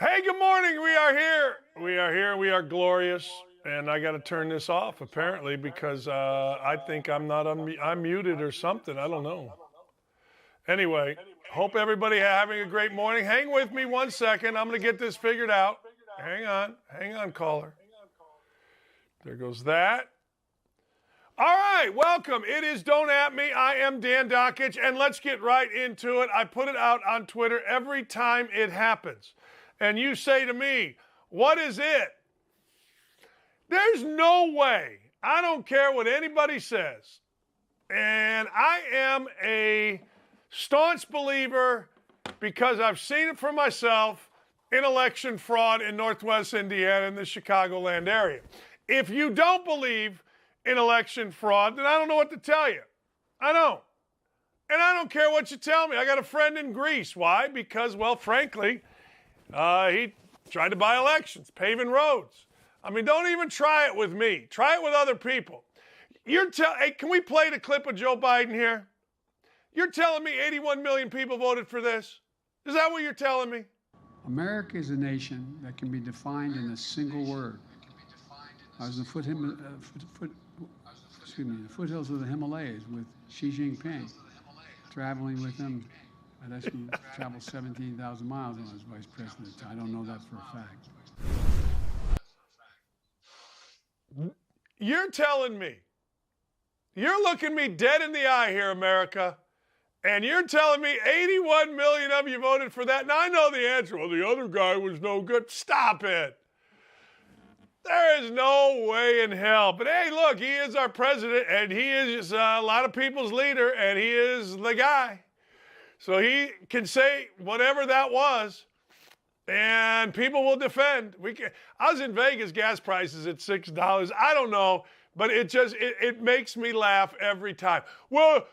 Hey, good morning. We are here. We are here. We are glorious. And I got to turn this off apparently because I think I'm not I'm muted or something. I don't know. Anyway, hope everybody having a great morning. Hang with me one second. I'm going to get this figured out. Hang on, caller. There goes that. All right, welcome. It is Don't At Me. I am Dan Dakich, and let's get right into it. I put it out on Twitter every time it happens. And you say to me, what is it? There's no way. I don't care what anybody says. And I am a staunch believer, because I've seen it for myself, in election fraud in Northwest Indiana and the Chicagoland area. If you don't believe in election fraud, then I don't know what to tell you. I don't. And I don't care what you tell me. I got a friend in Greece. Why? Because, well, frankly, he tried to buy elections, paving roads. I mean, don't even try it with me. Try it with other people. Hey, can we play the clip of Joe Biden here? You're telling me 81 million people voted for this? Is that what you're telling me? America is a nation that can be defined in a single word. I was in the foothills of the Himalayas with Xi Jinping, traveling with him. I actually traveled 17,000 miles when I was vice president. I don't know that for a fact. You're telling me, you're looking me dead in the eye here, America, and you're telling me 81 million of you voted for that. Now, I know the answer. Well, the other guy was no good. Stop it. There is no way in hell. But hey, look, he is our president, and he is a lot of people's leader, and he is the guy. So he can say whatever that was, and people will defend. I was in Vegas, gas prices at $6. I don't know, but it makes me laugh every time. Well,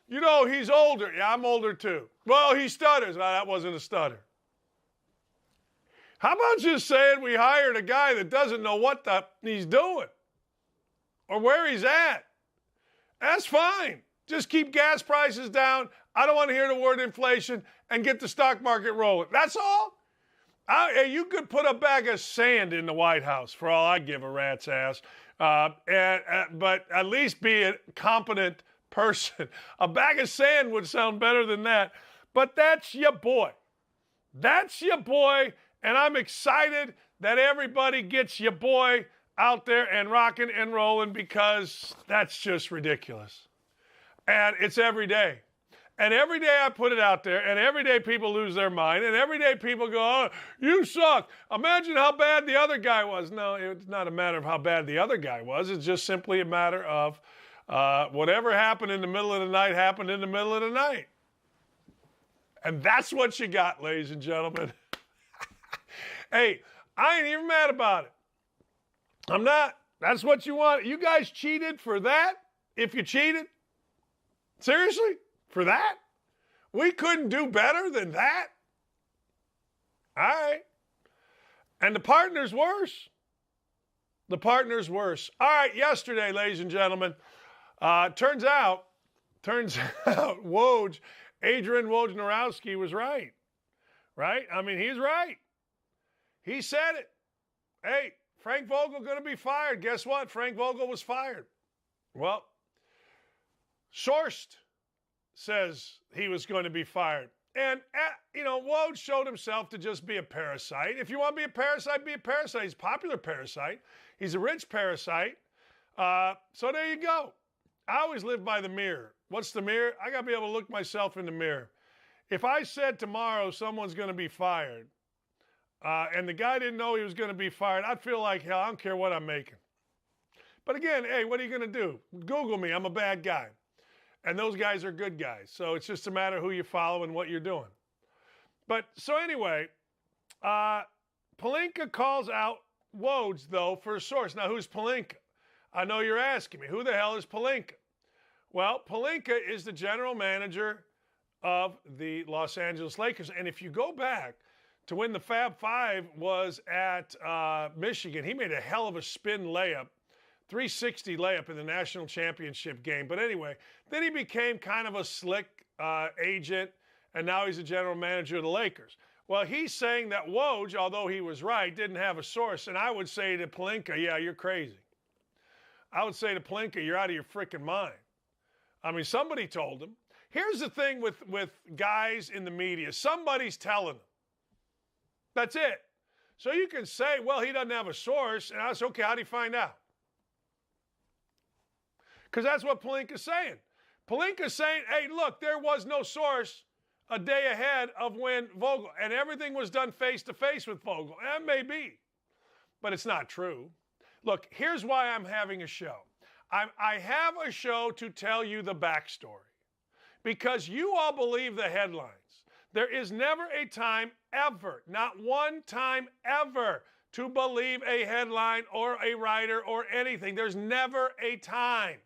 he's older. Yeah, I'm older too. Well, he stutters. No, that wasn't a stutter. How about just saying we hired a guy that doesn't know what he's doing or where he's at? That's fine. Just keep gas prices down. I don't want to hear the word inflation, and get the stock market rolling. That's all. You could put a bag of sand in the White House for all I give a rat's ass, but at least be a competent person. A bag of sand would sound better than that. But that's your boy. That's your boy, and I'm excited that everybody gets your boy out there and rocking and rolling, because that's just ridiculous. And it's every day. And every day I put it out there, and every day people lose their mind, and every day people go, oh, you suck. Imagine how bad the other guy was. No, it's not a matter of how bad the other guy was. It's just simply a matter of whatever happened in the middle of the night happened in the middle of the night. And that's what you got, ladies and gentlemen. Hey, I ain't even mad about it. I'm not. That's what you want. You guys cheated for that? If you cheated? Seriously? For that? We couldn't do better than that? All right. And the partner's worse. The partner's worse. All right, yesterday, ladies and gentlemen, turns out, Adrian Wojnarowski was right. Right? I mean, he's right. He said it. Hey, Frank Vogel going to be fired. Guess what? Frank Vogel was fired. Well, sourced says he was going to be fired. And, Woj showed himself to just be a parasite. If you want to be a parasite, be a parasite. He's a popular parasite. He's a rich parasite. So there you go. I always live by the mirror. What's the mirror? I got to be able to look myself in the mirror. If I said tomorrow someone's going to be fired, and the guy didn't know he was going to be fired, I'd feel like hell. I don't care what I'm making. But again, hey, what are you going to do? Google me. I'm a bad guy. And those guys are good guys. So it's just a matter of who you follow and what you're doing. But so anyway, Pelinka calls out Woj, though, for a source. Now, who's Pelinka? I know you're asking me. Who the hell is Pelinka? Well, Pelinka is the general manager of the Los Angeles Lakers. And if you go back to when the Fab Five was at Michigan, he made a hell of a spin layup 360 layup in the national championship game. But anyway, then he became kind of a slick agent, and now he's a general manager of the Lakers. Well, he's saying that Woj, although he was right, didn't have a source. And I would say to Pelinka, yeah, you're crazy. I would say to Pelinka, you're out of your freaking mind. I mean, somebody told him. Here's the thing with guys in the media. Somebody's telling them. That's it. So you can say, well, he doesn't have a source. And I say, okay, how do you find out? Because that's what Pelinka's saying. Pelinka's saying, hey, look, there was no source a day ahead of when Vogel, and everything was done face-to-face with Vogel. That may be, but it's not true. Look, here's why I'm having a show. I have a show to tell you the backstory because you all believe the headlines. There is never a time ever, not one time ever, to believe a headline or a writer or anything. There's never a time.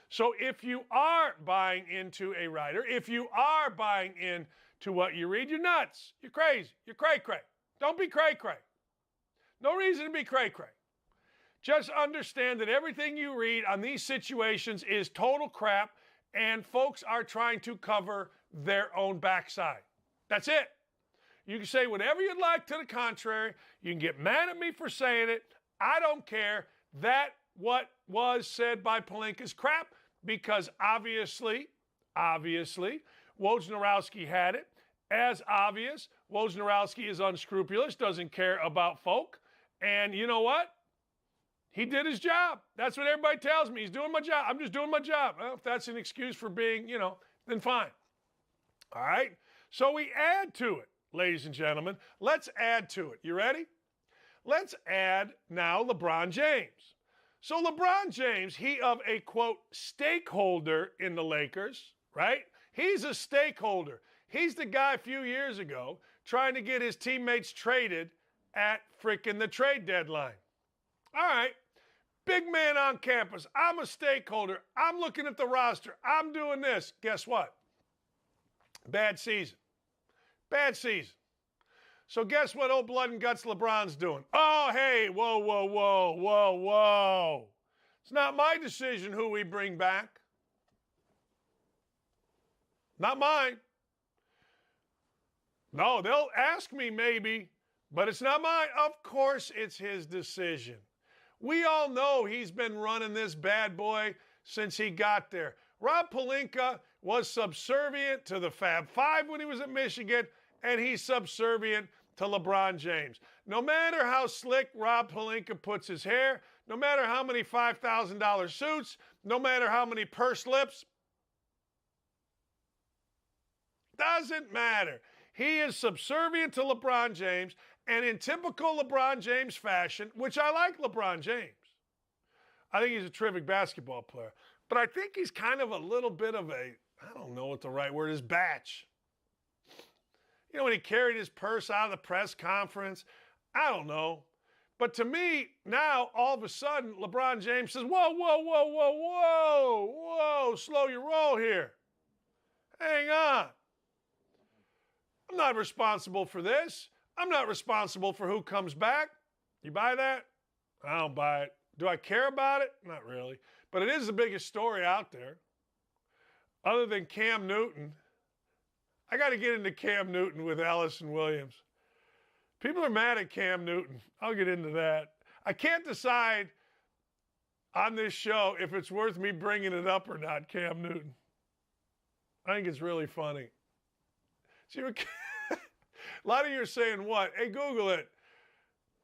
So if you are buying into a writer, if you are buying into what you read, you're nuts. You're crazy. You're cray-cray. Don't be cray-cray. No reason to be cray-cray. Just understand that everything you read on these situations is total crap, and folks are trying to cover their own backside. That's it. You can say whatever you'd like to the contrary. You can get mad at me for saying it. I don't care. That what was said by Pelinka's crap, because obviously, Wojnarowski had it. As obvious, Wojnarowski is unscrupulous, doesn't care about folk. And you know what? He did his job. That's what everybody tells me. He's doing my job. I'm just doing my job. Well, if that's an excuse for being, then fine. All right? So we add to it, ladies and gentlemen. Let's add to it. You ready? Let's add now LeBron James. So LeBron James, he of a, quote, stakeholder in the Lakers, right? He's a stakeholder. He's the guy a few years ago trying to get his teammates traded at frickin' the trade deadline. All right. Big man on campus. I'm a stakeholder. I'm looking at the roster. I'm doing this. Guess what? Bad season. Bad season. So guess what old blood and guts LeBron's doing? Oh, hey, whoa. It's not my decision who we bring back. Not mine. No, they'll ask me maybe, but it's not mine. Of course it's his decision. We all know he's been running this bad boy since he got there. Rob Pelinka was subservient to the Fab Five when he was at Michigan, and he's subservient to LeBron James. No matter how slick Rob Pelinka puts his hair, no matter how many $5,000 suits, no matter how many pursed lips, doesn't matter. He is subservient to LeBron James, and in typical LeBron James fashion, which I like LeBron James. I think he's a terrific basketball player. But I think he's kind of a little bit of a, I don't know what the right word is, batch. You know, when he carried his purse out of the press conference, I don't know. But to me, now, all of a sudden, LeBron James says, whoa, slow your roll here. Hang on. I'm not responsible for this. I'm not responsible for who comes back. You buy that? I don't buy it. Do I care about it? Not really. But it is the biggest story out there. Other than Cam Newton. I got to get into Cam Newton with Allison Williams. People are mad at Cam Newton. I'll get into that. I can't decide on this show if it's worth me bringing it up or not, Cam Newton. I think it's really funny. See, a lot of you are saying what? Hey, Google it.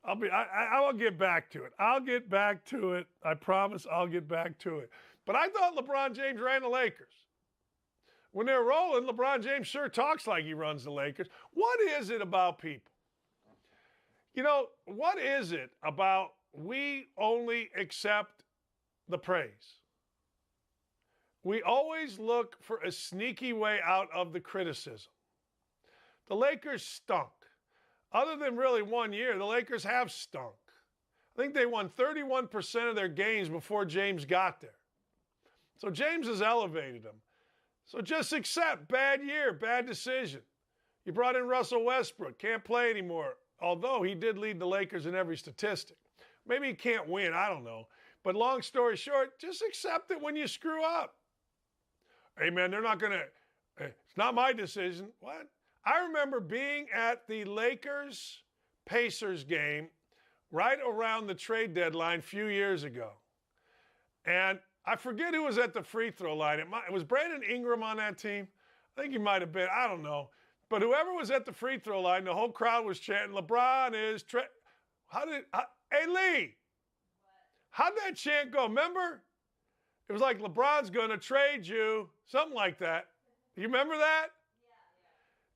I'll get back to it. I'll get back to it. I promise I'll get back to it. But I thought LeBron James ran the Lakers. When they're rolling, LeBron James sure talks like he runs the Lakers. What is it about people? You know, what is it about we only accept the praise? We always look for a sneaky way out of the criticism. The Lakers stunk. Other than really 1 year, the Lakers have stunk. I think they won 31% of their games before James got there. So James has elevated them. So just accept bad year, bad decision. You brought in Russell Westbrook, can't play anymore, although he did lead the Lakers in every statistic. Maybe he can't win, I don't know. But long story short, just accept it when you screw up. Hey, man, they're not going to, it's not my decision. What? I remember being at the Lakers-Pacers game right around the trade deadline a few years ago. And I forget who was at the free throw line. It was Brandon Ingram on that team. I think he might have been. I don't know. But whoever was at the free throw line, the whole crowd was chanting, LeBron is hey, Lee, how'd that chant go? Remember? It was like, LeBron's going to trade you, something like that. You remember that?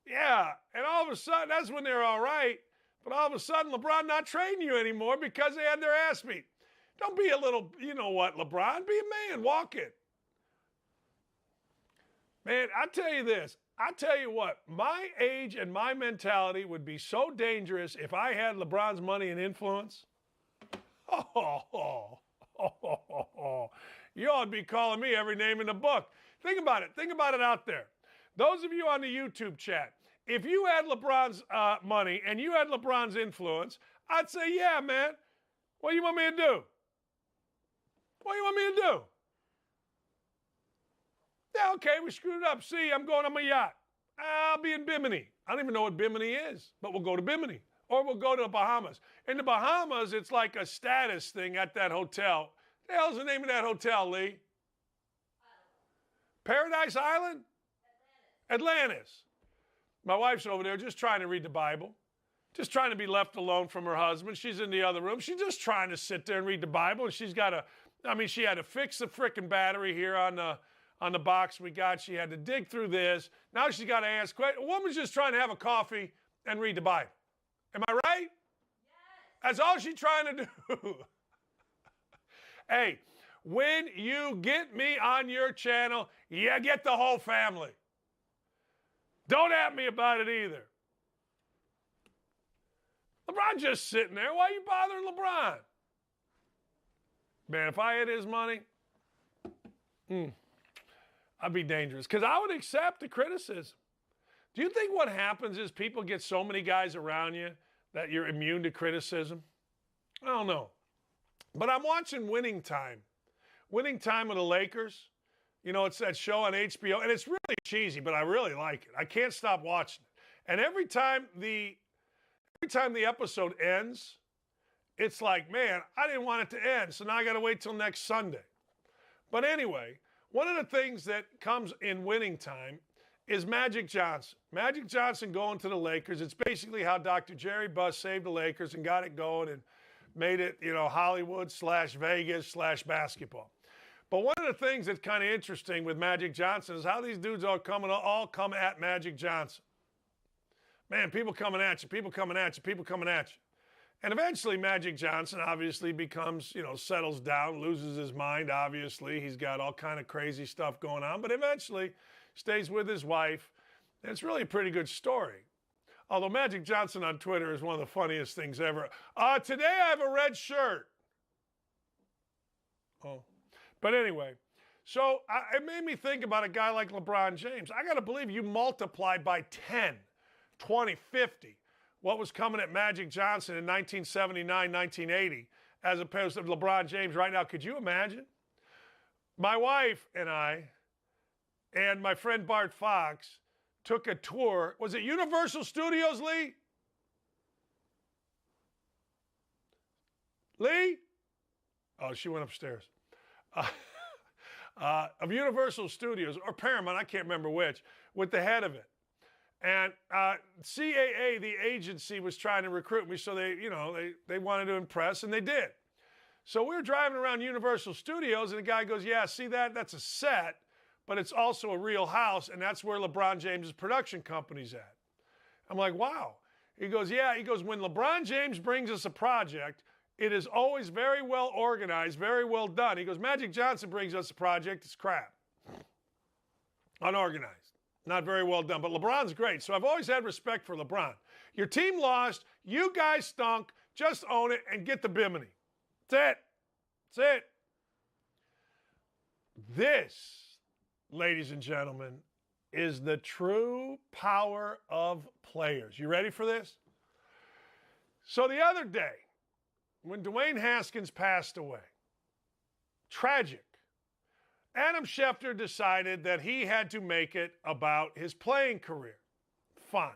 Yeah. And all of a sudden, that's when they're all right. But all of a sudden, LeBron not trading you anymore because they had their ass beat. Don't be a little, you know what, LeBron? Be a man. Walk it. Man, I tell you this. I tell you what, my age and my mentality would be so dangerous if I had LeBron's money and influence. You ought to be calling me every name in the book. Think about it. Think about it out there. Those of you on the YouTube chat, if you had LeBron's money and you had LeBron's influence, I'd say, yeah, man. What do you want me to do? What do you want me to do? Yeah, okay, we screwed it up. See, I'm going on my yacht. I'll be in Bimini. I don't even know what Bimini is, but we'll go to Bimini. Or we'll go to the Bahamas. In the Bahamas, it's like a status thing at that hotel. What the hell's the name of that hotel, Lee? Paradise Island? Atlantis. My wife's over there just trying to read the Bible. Just trying to be left alone from her husband. She's in the other room. She's just trying to sit there and read the Bible. And she had to fix the frickin' battery here on the box we got. She had to dig through this. Now she's got to ask questions. A woman's just trying to have a coffee and read the Bible. Am I right? Yes. That's all she's trying to do. Hey, when you get me on your channel, you get the whole family. Don't at me about it either. LeBron just sitting there. Why are you bothering LeBron? Man, if I had his money, I'd be dangerous because I would accept the criticism. Do you think what happens is people get so many guys around you that you're immune to criticism? I don't know. But I'm watching Winning Time. Winning Time of the Lakers. You know, it's that show on HBO, and it's really cheesy, but I really like it. I can't stop watching it. And every time the episode ends, it's like, man, I didn't want it to end, so now I got to wait till next Sunday. But anyway, one of the things that comes in Winning Time is Magic Johnson. Magic Johnson going to the Lakers. It's basically how Dr. Jerry Buss saved the Lakers and got it going and made it, Hollywood / Vegas / basketball. But one of the things that's kind of interesting with Magic Johnson is how these dudes all come at Magic Johnson. Man, people coming at you, people coming at you, people coming at you. And eventually Magic Johnson obviously becomes, settles down, loses his mind, obviously. He's got all kind of crazy stuff going on, but eventually stays with his wife. And it's really a pretty good story. Although Magic Johnson on Twitter is one of the funniest things ever. Today I have a red shirt. Oh. But anyway, so it made me think about a guy like LeBron James. I got to believe you multiply by 10, 20, 50 what was coming at Magic Johnson in 1979, 1980, as opposed to LeBron James right now. Could you imagine? My wife and I and my friend Bart Fox took a tour. Was it Universal Studios, Lee? Lee? Oh, she went upstairs. Of Universal Studios, or Paramount, I can't remember which, with the head of it. And CAA, the agency, was trying to recruit me, so they wanted to impress, and they did. So we were driving around Universal Studios, and the guy goes, yeah, see that? That's a set, but it's also a real house, and that's where LeBron James' production company's at. I'm like, wow. He goes, yeah. He goes, when LeBron James brings us a project, it is always very well organized, very well done. He goes, Magic Johnson brings us a project, it's crap. Unorganized, not very well done. But LeBron's great, so I've always had respect for LeBron. Your team lost, you guys stunk, just own it and get the Bimini. That's it. That's it. This, ladies and gentlemen, is the true power of players. You ready for this? So the other day, when Dwayne Haskins passed away, tragic, Adam Schefter decided that he had to make it about his playing career. Fine.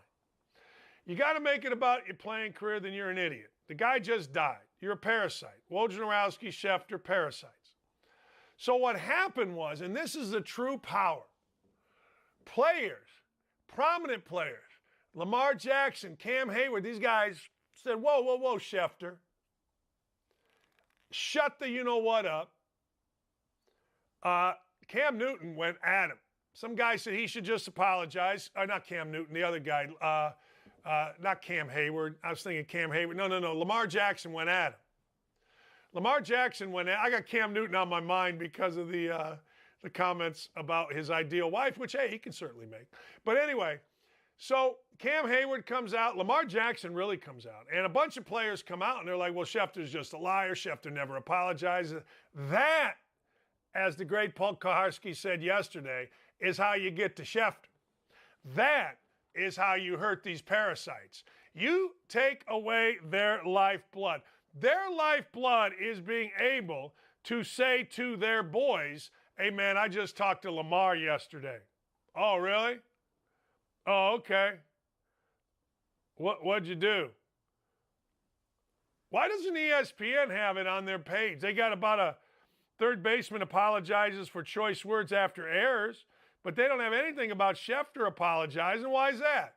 you got to make it about your playing career, then you're an idiot. The guy just died. You're a parasite. Wojnarowski, Schefter, parasites. So what happened was, and this is the true power, players, prominent players, Lamar Jackson, Cam Hayward, these guys said, whoa, whoa, whoa, Schefter. Shut the you-know-what up. Cam Newton went at him. Some guy said he should just apologize. Not Cam Newton, the other guy. Not Cam Hayward. I was thinking Cam Hayward. No. Lamar Jackson went at him. Lamar Jackson went at him. I got Cam Newton on my mind because of the comments about his ideal wife, which, hey, he can certainly make. But anyway, so Cam Hayward comes out. Lamar Jackson really comes out. And a bunch of players come out, and they're like, well, Schefter's just a liar. Schefter never apologizes. That, as the great Paul Kaharski said yesterday, is how you get to Schefter. That is how you hurt these parasites. You take away their lifeblood. Their lifeblood is being able to say to their boys, hey, man, I just talked to Lamar yesterday. Oh, really? Oh, okay. What'd you do? Why doesn't ESPN have it on their page? They got about a third baseman apologizes for choice words after errors, but they don't have anything about Schefter apologizing. Why is that?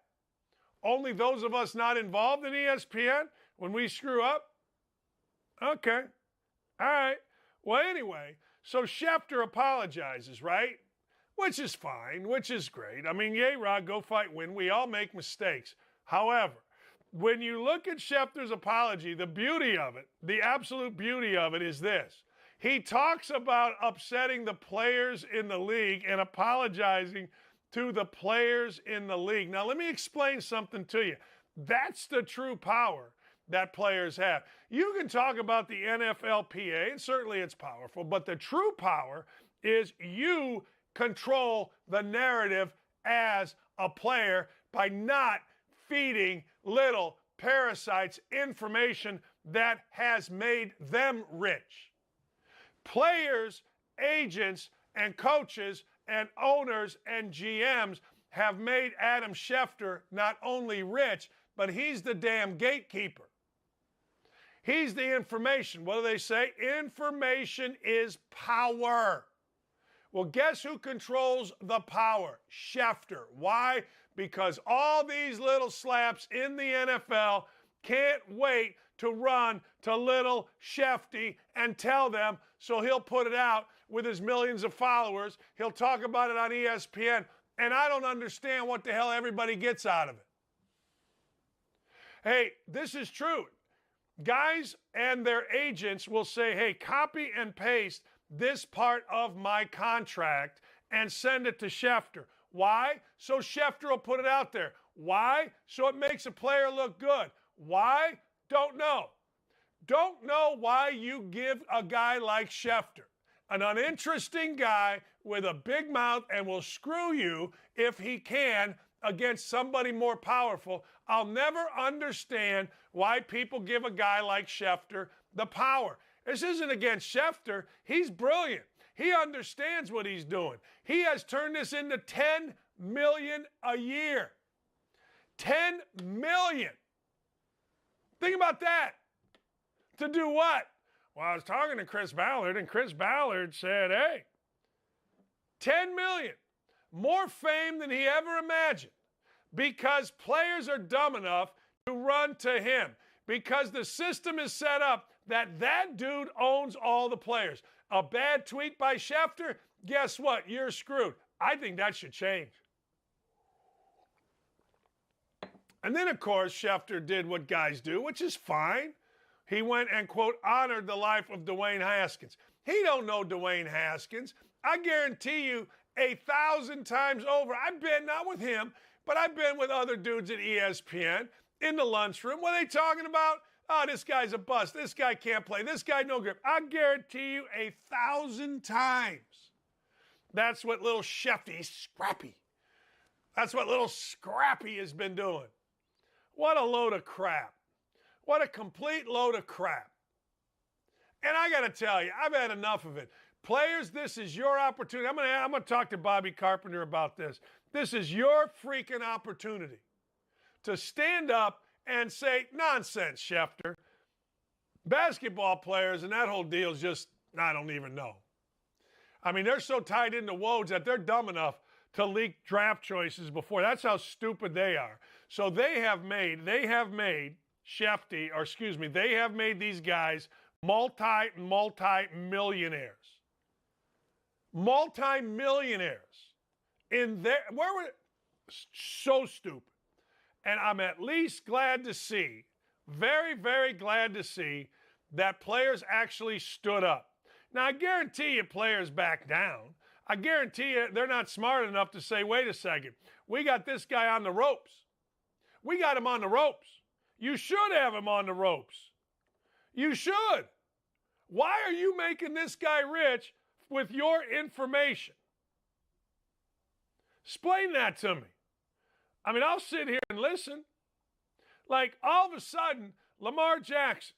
Only those of us not involved in ESPN when we screw up? Okay. All right. Well, anyway, so Schefter apologizes, right? Which is fine, which is great. I mean, yay, Rod, go fight, win. We all make mistakes. However, when you look at Schefter's apology, the beauty of it, the absolute beauty of it is this. He talks about upsetting the players in the league and apologizing to the players in the league. Now, let me explain something to you. That's the true power that players have. You can talk about the NFLPA, and certainly it's powerful, but the true power is you control the narrative as a player by not feeding little parasites information that has made them rich. Players, agents, and coaches, and owners and GMs have made Adam Schefter not only rich, but he's the damn gatekeeper. He's the information. What do they say? Information is power. Well, guess who controls the power? Schefter. Why? Because all these little slaps in the NFL can't wait to run to little Shefty and tell them, so he'll put it out with his millions of followers. He'll talk about it on ESPN, and I don't understand what the hell everybody gets out of it. Hey, this is true. Guys and their agents will say, hey, copy and paste this part of my contract and send it to Schefter. Why? So Schefter will put it out there. Why? So it makes a player look good. Why? Don't know. Don't know why you give a guy like Schefter, an uninteresting guy with a big mouth and will screw you if he can against somebody more powerful. I'll never understand why people give a guy like Schefter the power. This isn't against Schefter. He's brilliant. He understands what he's doing. He has turned this into $10 million a year. $10 million. Think about that. To do what? Well, I was talking to Chris Ballard, and Chris Ballard said, hey, $10 million. More fame than he ever imagined. Because players are dumb enough to run to him. Because the system is set up that dude owns all the players. A bad tweet by Schefter, guess what? You're screwed. I think that should change. And then, of course, Schefter did what guys do, which is fine. He went and, quote, honored the life of Dwayne Haskins. He don't know Dwayne Haskins. I guarantee you 1,000 times over, I've been, not with him, but I've been with other dudes at ESPN in the lunchroom. What are they talking about? Oh, this guy's a bust. This guy can't play. This guy no grip. I guarantee you 1,000 times. That's what little Shefty, Scrappy. That's what little Scrappy has been doing. What a load of crap. What a complete load of crap. And I got to tell you, I've had enough of it. Players, this is your opportunity. I'm going to talk to Bobby Carpenter about this. This is your freaking opportunity. to stand up and say, nonsense, Schefter. Basketball players and that whole deal is just, I don't even know. I mean, they're so tied into Woj that they're dumb enough to leak draft choices before. That's how stupid they are. So they have made Shefty, or excuse me, they have made these guys multi-millionaires. Multi-millionaires. So stupid. And I'm at least glad to see, very, very glad to see, that players actually stood up. Now, I guarantee you players back down. I guarantee you they're not smart enough to say, wait a second, we got this guy on the ropes. We got him on the ropes. You should have him on the ropes. You should. Why are you making this guy rich with your information? Explain that to me. I mean, I'll sit here and listen. Like, all of a sudden, Lamar Jackson,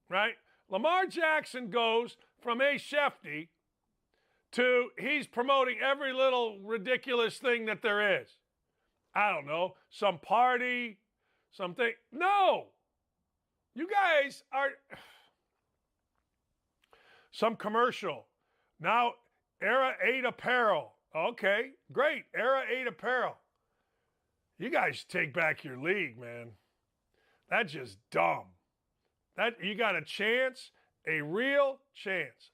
right? Lamar Jackson goes from a Shefty to he's promoting every little ridiculous thing that there is. I don't know, some party, something. No. You guys are... Some commercial. Now, Era 8 apparel. Okay, great. Era 8 apparel. You guys take back your league, man. That's just dumb. That you got a chance, a real chance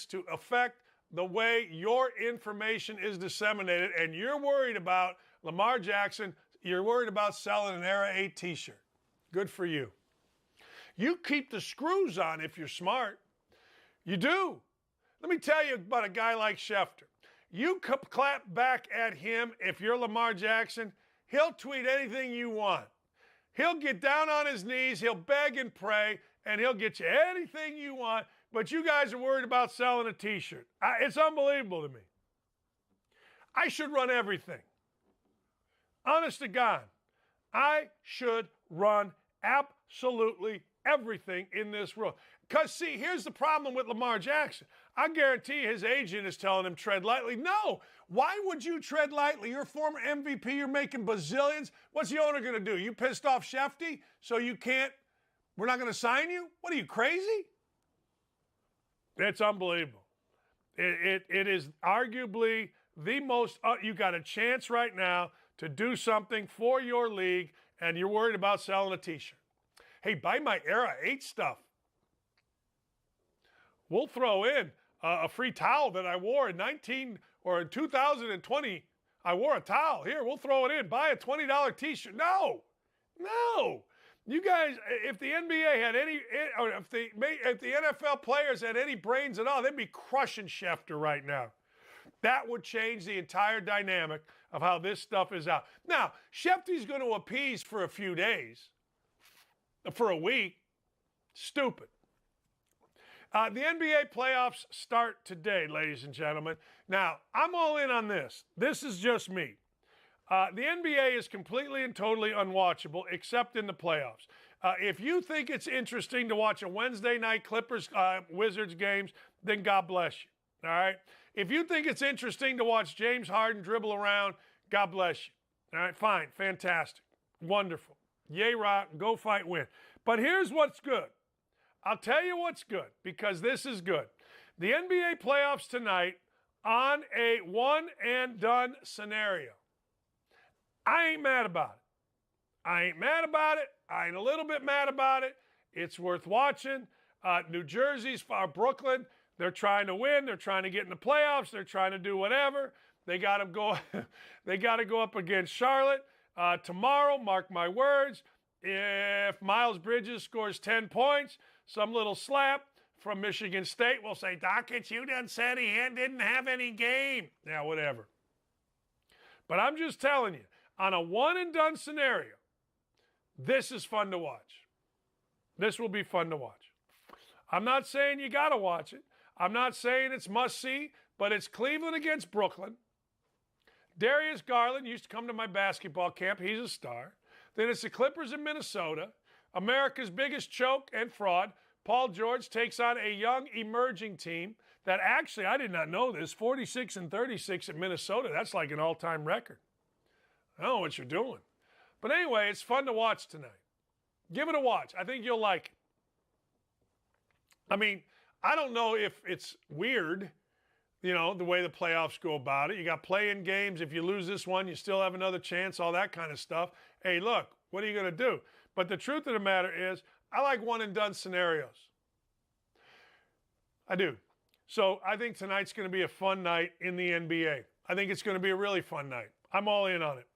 to affect the way your information is disseminated, and you're worried about Lamar Jackson, you're worried about selling an Era 8 t-shirt. Good for you. You keep the screws on if you're smart. You do. Let me tell you about a guy like Schefter. You clap back at him if you're Lamar Jackson, he'll tweet anything you want. He'll get down on his knees, he'll beg and pray, and he'll get you anything you want, but you guys are worried about selling a t-shirt. It's unbelievable to me. I should run everything. Honest to God, I should run absolutely everything in this world. Because, see, here's the problem with Lamar Jackson. I guarantee his agent is telling him tread lightly. No. Why would you tread lightly? You're a former MVP. You're making bazillions. What's the owner going to do? You pissed off Shefty so you can't, we're not going to sign you? What are you, crazy? It's unbelievable. It is arguably the most, you got a chance right now to do something for your league, and you're worried about selling a t-shirt. Hey, buy my Era 8 stuff. We'll throw in a free towel that I wore in 2020. I wore a towel. Here, we'll throw it in. Buy a $20 t-shirt. No. You guys, if the NBA had any, or if the NFL players had any brains at all, they'd be crushing Schefter right now. That would change the entire dynamic of how this stuff is out. Now, Shefty's going to appease for a few days, for a week. Stupid. The NBA playoffs start today, ladies and gentlemen. Now, I'm all in on this. This is just me. The NBA is completely and totally unwatchable except in the playoffs. If you think it's interesting to watch a Wednesday night Clippers-Wizards games, then God bless you. All right? If you think it's interesting to watch James Harden dribble around, God bless you. All right? Fine. Fantastic. Wonderful. Yay, rock. Go fight, win. But here's what's good. I'll tell you what's good, because this is good. The NBA playoffs tonight on a one-and-done scenario. I ain't mad about it. I ain't a little bit mad about it. It's worth watching. New Jersey's Brooklyn. They're trying to win. They're trying to get in the playoffs. They're trying to do whatever. They got to go. They got to go up against Charlotte tomorrow. Mark my words. If Miles Bridges scores 10 points, some little slap from Michigan State will say, Dakich, you done said he didn't have any game. Yeah, whatever. But I'm just telling you, on a one-and-done scenario, this is fun to watch. This will be fun to watch. I'm not saying you got to watch it. I'm not saying it's must-see, but it's Cleveland against Brooklyn. Darius Garland used to come to my basketball camp. He's a star. Then it's the Clippers in Minnesota. America's biggest choke and fraud. Paul George takes on a young emerging team that actually, I did not know this, 46-36 at Minnesota. That's like an all-time record. I don't know what you're doing. But anyway, it's fun to watch tonight. Give it a watch. I think you'll like it. I mean, I don't know if it's weird, the way the playoffs go about it. You got play-in games. If you lose this one, you still have another chance, all that kind of stuff. Hey, look, what are you going to do? But the truth of the matter is, I like one-and-done scenarios. I do. So I think tonight's going to be a fun night in the NBA. I think it's going to be a really fun night. I'm all in on it.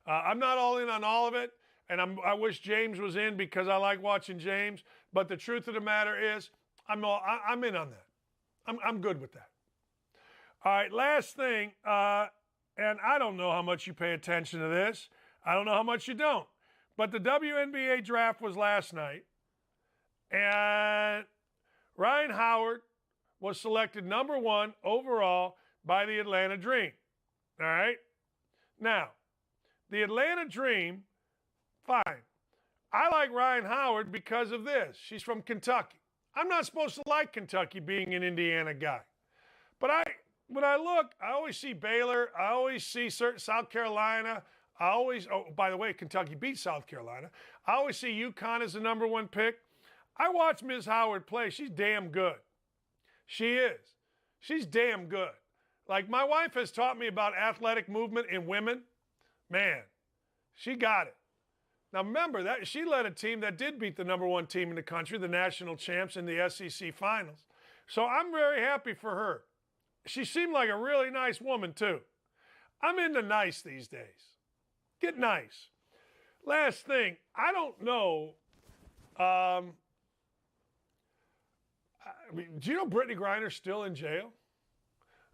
I'm not all in on all of it, and I wish James was in because I like watching James. But the truth of the matter is, I'm in on that. I'm good with that. All right, last thing, and I don't know how much you pay attention to this. I don't know how much you don't. But the WNBA draft was last night, and Ryan Howard was selected number 1 overall by the Atlanta Dream. All right? Now, the Atlanta Dream, fine. I like Ryan Howard because of this. She's from Kentucky. I'm not supposed to like Kentucky being an Indiana guy. But when I look, I always see Baylor. I always see South Carolina. By the way, Kentucky beat South Carolina. I always see UConn as the number 1 pick. I watch Ms. Howard play. She's damn good. She is. She's damn good. Like, my wife has taught me about athletic movement in women. Man, she got it. Now, remember, that she led a team that did beat the number 1 team in the country, the national champs in the SEC finals. So I'm very happy for her. She seemed like a really nice woman, too. I'm into nice these days. Get nice. Last thing, I don't know. Do you know Brittany Griner's still in jail?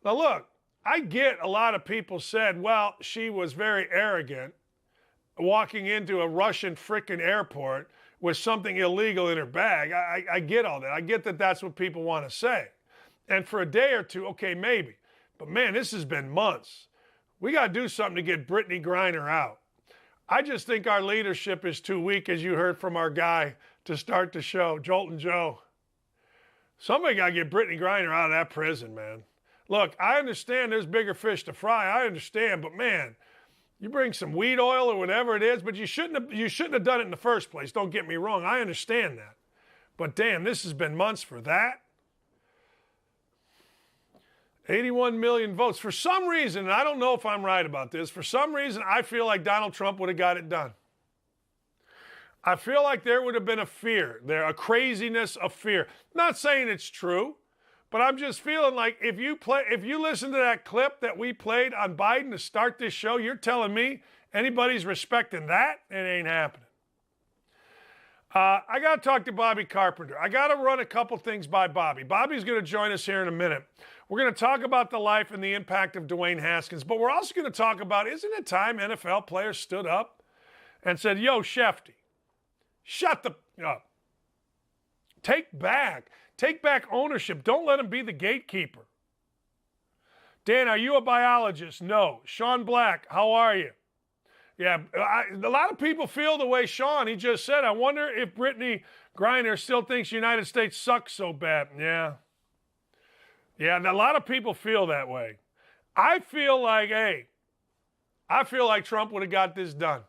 Now, look, I get a lot of people said, well, she was very arrogant walking into a Russian frickin' airport with something illegal in her bag. I get all that. I get that that's what people want to say. And for a day or two, okay, maybe. But, man, this has been months. We got to do something to get Brittany Griner out. I just think our leadership is too weak, as you heard from our guy to start the show, Joltin' Joe. Somebody got to get Brittany Griner out of that prison, man. Look, I understand there's bigger fish to fry. I understand, but, man, you bring some weed oil or whatever it is, but you shouldn't have done it in the first place. Don't get me wrong. I understand that. But, damn, this has been months for that. 81 million votes. For some reason, and I don't know if I'm right about this, for some reason I feel like Donald Trump would have got it done. I feel like there would have been a craziness of fear. Not saying it's true, but I'm just feeling like if you listen to that clip that we played on Biden to start this show, you're telling me anybody's respecting that? It ain't happening. I got to talk to Bobby Carpenter. I got to run a couple things by Bobby. Bobby's going to join us here in a minute. We're going to talk about the life and the impact of Dwayne Haskins, but we're also going to talk about, isn't it time NFL players stood up and said, yo, Shefty, shut the up. Take back ownership. Don't let him be the gatekeeper. Dan, are you a biologist? No. Sean Black, how are you? Yeah, a lot of people feel the way Sean, he just said. I wonder if Brittany Griner still thinks the United States sucks so bad. Yeah, and a lot of people feel that way. I feel like Trump would have got this done.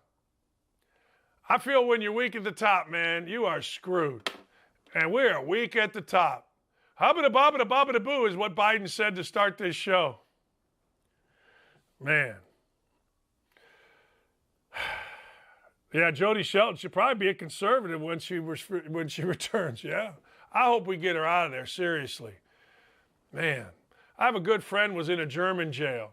I feel when you're weak at the top, man, you are screwed. And we're weak at the top. Hubba-da-bobba-da-bobba-da-boo is what Biden said to start this show. Man. Yeah, Jody Shelton should probably be a conservative when she returns. Yeah, I hope we get her out of there. Seriously, man. I have a good friend was in a German jail.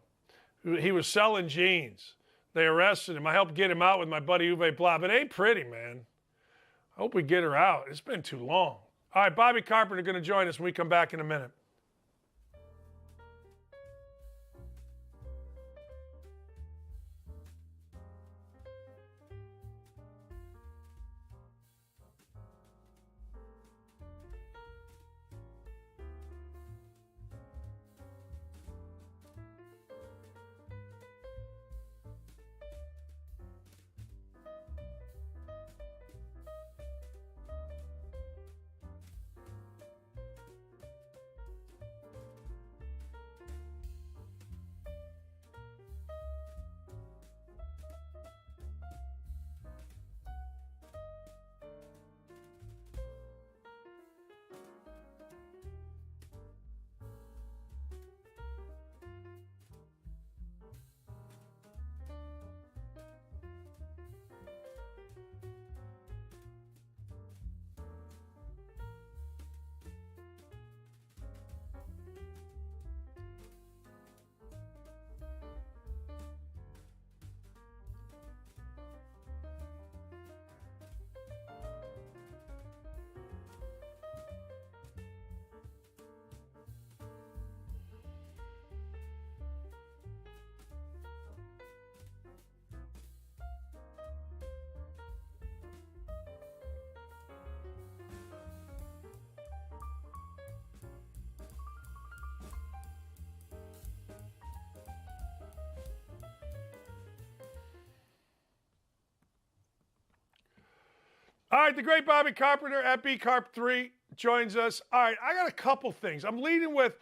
He was selling jeans. They arrested him. I helped get him out with my buddy Uwe Blab. It ain't pretty, man. I hope we get her out. It's been too long. All right, Bobby Carpenter going to join us when we come back in a minute. All right, the great Bobby Carpenter at BCarp3 joins us. All right, I got a couple things. I'm leading with,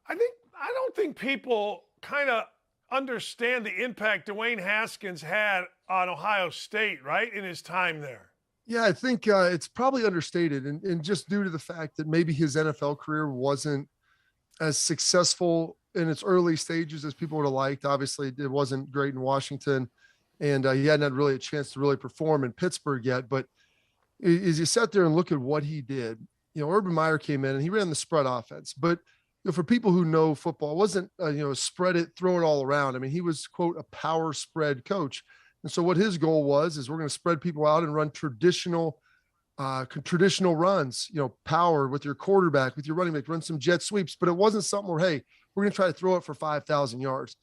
I don't think people kind of understand the impact Dwayne Haskins had on Ohio State, right, in his time there. Yeah, I think it's probably understated, and just due to the fact that maybe his NFL career wasn't as successful in its early stages as people would have liked. Obviously, it wasn't great in Washington, and he hadn't had really a chance to really perform in Pittsburgh yet. But as you sat there and look at what he did, Urban Meyer came in and he ran the spread offense. But for people who know football, it wasn't spread it, throw it all around. I mean, he was, quote, a power spread coach. And so what his goal was is we're going to spread people out and run traditional runs, power with your quarterback, with your running back, run some jet sweeps. But it wasn't something where, hey, we're going to try to throw it for 5,000 yards.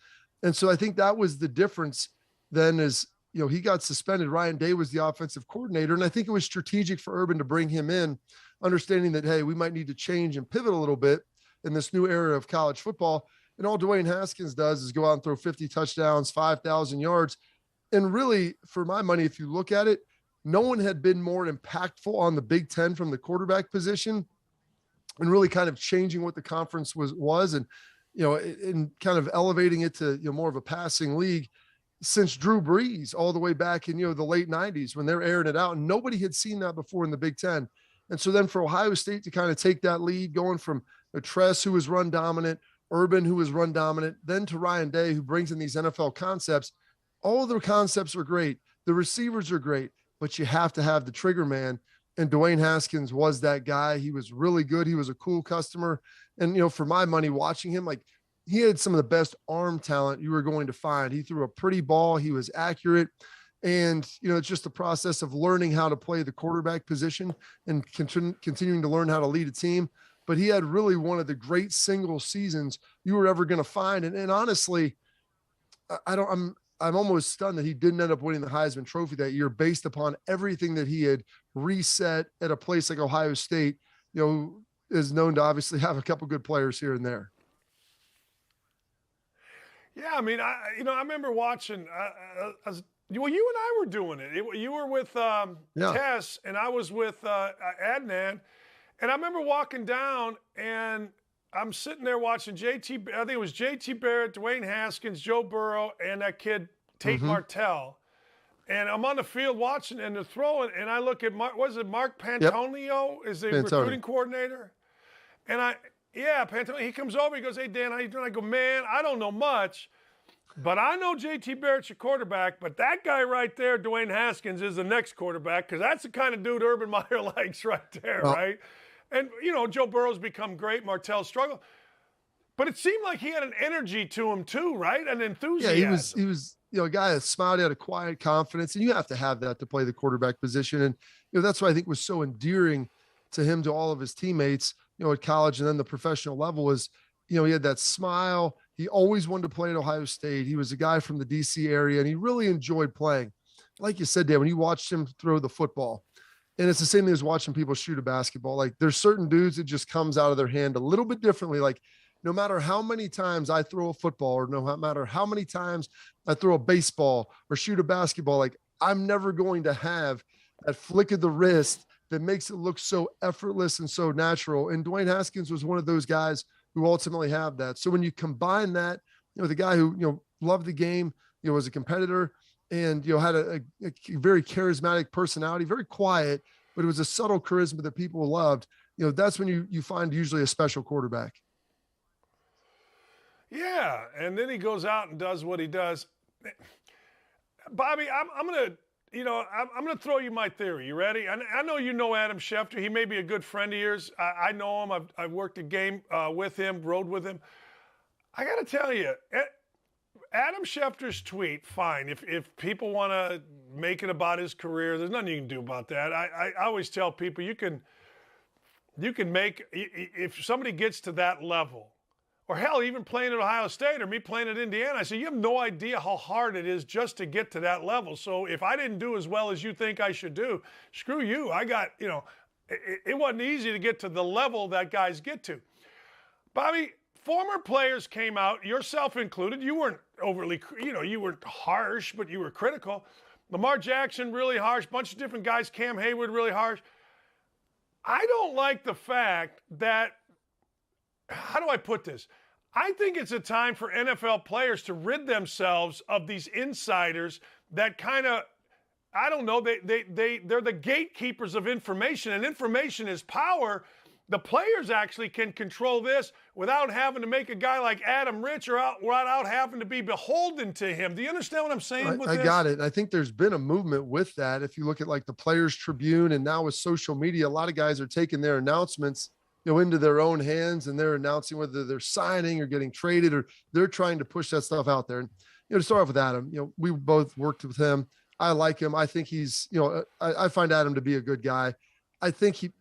And so I think that was the difference then is, he got suspended. Ryan Day was the offensive coordinator. And I think it was strategic for Urban to bring him in, understanding that, hey, we might need to change and pivot a little bit in this new era of college football. And all Dwayne Haskins does is go out and throw 50 touchdowns, 5,000 yards. And really, for my money, if you look at it, no one had been more impactful on the Big Ten from the quarterback position and really kind of changing what the conference was and, and kind of elevating it to, more of a passing league since Drew Brees all the way back in, the late 90s when they're airing it out. And nobody had seen that before in the Big Ten. And so then for Ohio State to kind of take that lead, going from Tress, who was run dominant, Urban, who was run dominant, then to Ryan Day, who brings in these NFL concepts. All of the concepts are great. The receivers are great, but you have to have the trigger man. And Dwayne Haskins was that guy. He was really good. He was a cool customer. And, for my money, watching him, like, he had some of the best arm talent you were going to find. He threw a pretty ball. He was accurate. And, it's just the process of learning how to play the quarterback position and continuing to learn how to lead a team. But he had really one of the great single seasons you were ever going to find. And honestly, I'm almost stunned that he didn't end up winning the Heisman Trophy that year based upon everything that he had reset at a place like Ohio State, is known to obviously have a couple good players here and there. Yeah, I mean, I remember watching. You and I were doing it. You were with Tess, and I was with Adnan. And I remember walking down, and I'm sitting there watching I think it was J.T. Barrett, Dwayne Haskins, Joe Burrow, and that kid Tate Martell. And I'm on the field watching, and they're throwing, and I look at Mark Pantonio is the recruiting coordinator? And Pantonio, he comes over, he goes, "Hey, Dan, how you doing?" I go, "Man, I don't know much, but I know J.T. Barrett's your quarterback, but that guy right there, Dwayne Haskins, is the next quarterback, because that's the kind of dude Urban Meyer likes right there, right?" And, Joe Burrow's become great. Martell struggled. But it seemed like he had an energy to him too, right? An enthusiasm. Yeah, he was a guy that smiled, had a quiet confidence, and you have to have that to play the quarterback position. And, that's what I think was so endearing to him, to all of his teammates, at college and then the professional level was, he had that smile. He always wanted to play at Ohio State. He was a guy from the DC area, and he really enjoyed playing. Like you said, Dan, when you watched him throw the football, and it's the same thing as watching people shoot a basketball. Like, there's certain dudes that just comes out of their hand a little bit differently. Like, no matter how many times I throw a football, or no matter how many times I throw a baseball or shoot a basketball, like, I'm never going to have that flick of the wrist that makes it look so effortless and so natural. And Dwayne Haskins was one of those guys who ultimately have that. So when you combine that, the guy who, loved the game, was a competitor, and, had a very charismatic personality, very quiet, but it was a subtle charisma that people loved. That's when you find usually a special quarterback. Yeah, and then he goes out and does what he does. Bobby, I'm gonna throw you my theory. You ready? I know you know Adam Schefter. He may be a good friend of yours. I know him. I've worked a game with him, rode with him. I got to tell you, Adam Schefter's tweet, fine. If people want to make it about his career, there's nothing you can do about that. I always tell people you can make, if somebody gets to that level, or hell, even playing at Ohio State or me playing at Indiana, I say, you have no idea how hard it is just to get to that level. So if I didn't do as well as you think I should do, screw you. I got, it wasn't easy to get to the level that guys get to. Bobby, former players came out, yourself included. You weren't overly, you weren't harsh, but you were critical. Lamar Jackson, really harsh. Bunch of different guys. Cam Hayward, really harsh. I don't like the fact that, how do I put this? I think it's a time for NFL players to rid themselves of these insiders that kind of, I don't know, they're the gatekeepers of information, and information is power. The players actually can control this without having to make a guy like Adam rich or without having to be beholden to him. Do you understand what I'm saying with this? I got it. I think there's been a movement with that. If you look at like the Players Tribune and now with social media, a lot of guys are taking their announcements, into their own hands, and they're announcing whether they're signing or getting traded, or they're trying to push that stuff out there. And, to start off with Adam, we both worked with him. I like him. I think he's, I find Adam to be a good guy. I think he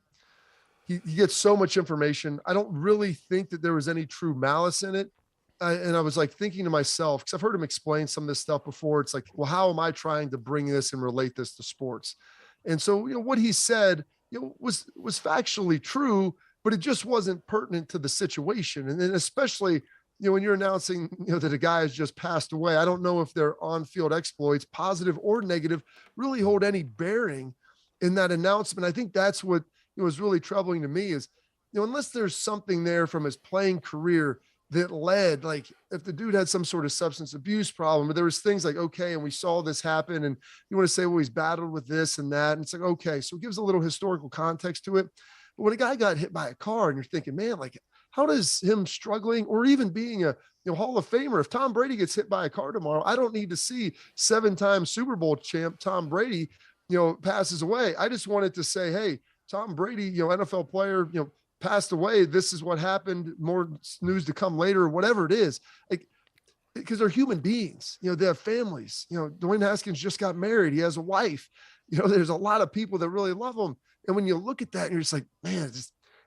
gets so much information. I don't really think that there was any true malice in it. And I was like thinking to myself, because I've heard him explain some of this stuff before. It's like, well, how am I trying to bring this and relate this to sports? And so, what he said, was factually true, but it just wasn't pertinent to the situation. And then especially, when you're announcing, that a guy has just passed away, I don't know if their on-field exploits, positive or negative, really hold any bearing in that announcement. I think that's what was really troubling to me is, unless there's something there from his playing career that led, like if the dude had some sort of substance abuse problem, or there was things like, okay, and we saw this happen, and you want to say, well, he's battled with this and that. And it's like, okay, so it gives a little historical context to it. But when a guy got hit by a car and you're thinking, man, like, how does him struggling or even being a Hall of Famer, if Tom Brady gets hit by a car tomorrow, I don't need to see 7-time Super Bowl champ Tom Brady, passes away. I just wanted to say, hey, Tom Brady, NFL player, passed away. This is what happened. More news to come later, whatever it is. Like, because they're human beings, they have families. Dwayne Haskins just got married. He has a wife. There's a lot of people that really love him. And when you look at that, and you're just like, man,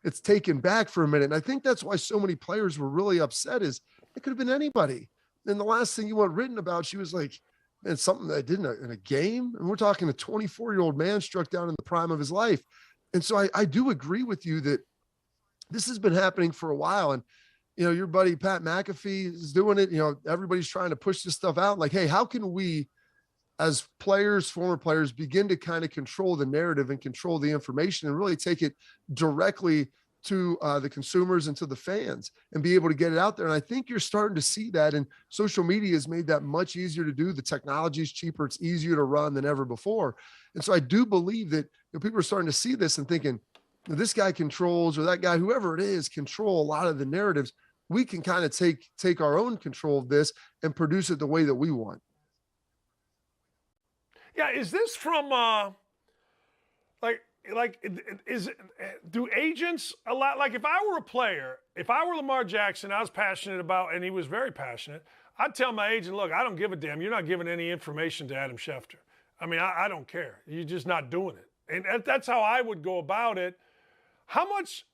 it's taken back for a minute. And I think that's why so many players were really upset. Is it could have been anybody. And the last thing you want written about, she was like, man, something that I did in a game. And we're talking a 24-year-old man struck down in the prime of his life. And so I do agree with you that this has been happening for a while. And, your buddy Pat McAfee is doing it. Everybody's trying to push this stuff out. Like, hey, how can we, as players, former players, begin to kind of control the narrative and control the information and really take it directly to the consumers and to the fans and be able to get it out there. And I think you're starting to see that, and social media has made that much easier to do. The technology is cheaper. It's easier to run than ever before. And so I do believe that people are starting to see this and thinking, this guy controls, or that guy, whoever it is, control a lot of the narratives. We can kind of take our own control of this and produce it the way that we want. Yeah, is this from do agents a lot? Like, if I were a player, if I were Lamar Jackson, I was passionate about, and he was very passionate, I'd tell my agent, look, I don't give a damn. You're not giving any information to Adam Schefter. I mean, I don't care. You're just not doing it. And that's how I would go about it. How much,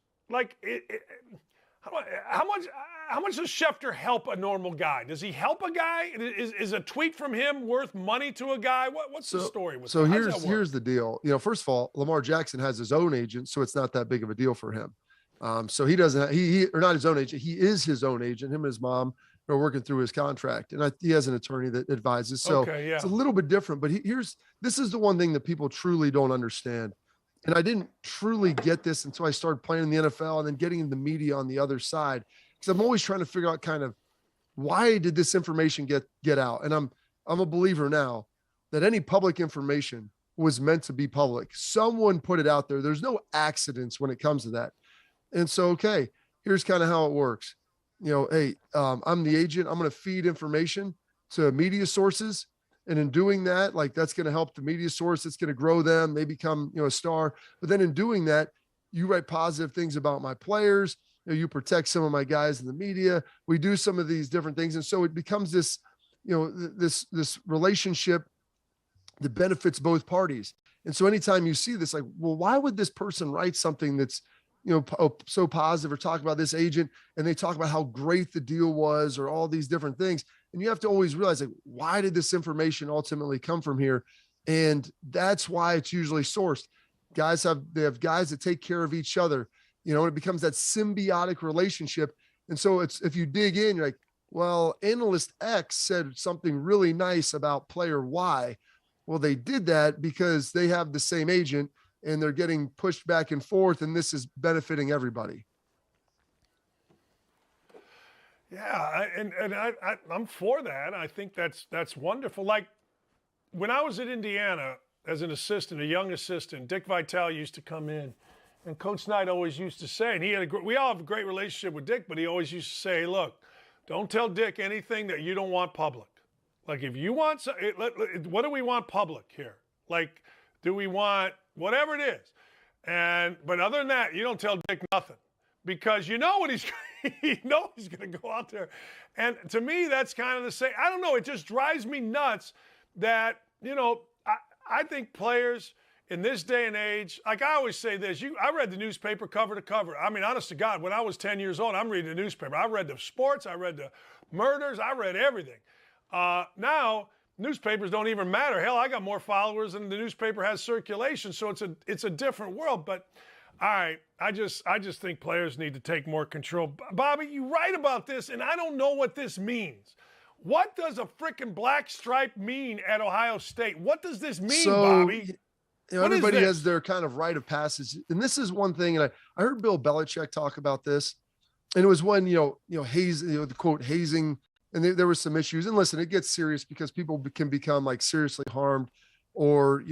how much does Schefter help a normal guy? Does he help a guy? Is a tweet from him worth money to a guy? What's the story with that? So here's the deal. First of all, Lamar Jackson has his own agent, so it's not that big of a deal for him. So he doesn't, or not his own agent. He is his own agent. Him and his mom are working through his contract, and he has an attorney that advises. So It's a little bit different, but this is the one thing that people truly don't understand. And I didn't truly get this until I started playing in the NFL and then getting in the media on the other side. Because I'm always trying to figure out kind of, why did this information get out? And I'm a believer now that any public information was meant to be public. Someone put it out there. There's no accidents when it comes to that. And so, okay, here's kind of how it works. Hey, I'm the agent. I'm going to feed information to media sources. And in doing that, like, that's going to help the media source. It's going to grow them. They become, a star. But then in doing that, you write positive things about my players. You protect some of my guys in the media. We do some of these different things. And so it becomes this, this relationship that benefits both parties. And so anytime you see this, like, well, why would this person write something that's, so positive, or talk about this agent, and they talk about how great the deal was, or all these different things. And you have to always realize, like, why did this information ultimately come from here? And that's why it's usually sourced. They have guys that take care of each other. It becomes that symbiotic relationship. And so if you dig in, you're like, well, analyst X said something really nice about player Y. Well, they did that because they have the same agent and they're getting pushed back and forth, and this is benefiting everybody. Yeah, I'm for that. I think that's wonderful. Like when I was at Indiana as an assistant, a young assistant, Dick Vitale used to come in, and Coach Knight always used to say, and we all have a great relationship with Dick, but he always used to say, look, don't tell Dick anything that you don't want public. Like if you want, what do we want public here? Like, do we want whatever it is? But other than that, you don't tell Dick nothing because you know what he's going to go out there. And to me, that's kind of the same. I don't know. It just drives me nuts that, I think players in this day and age, like I always say this, I read the newspaper cover to cover. I mean, honest to God, when I was 10 years old, I'm reading the newspaper. I read the sports. I read the murders. I read everything. Now, newspapers don't even matter. Hell, I got more followers than the newspaper has circulation, so it's a different world. But all right, I just think players need to take more control. Bobby, you write about this, and I don't know what this means. What does a freaking black stripe mean at Ohio State? What does this mean, Bobby? Everybody has their kind of rite of passage, and this is one thing. And I heard Bill Belichick talk about this, and it was when the quote hazing. And there were some issues. And listen, it gets serious because people can become like seriously harmed or,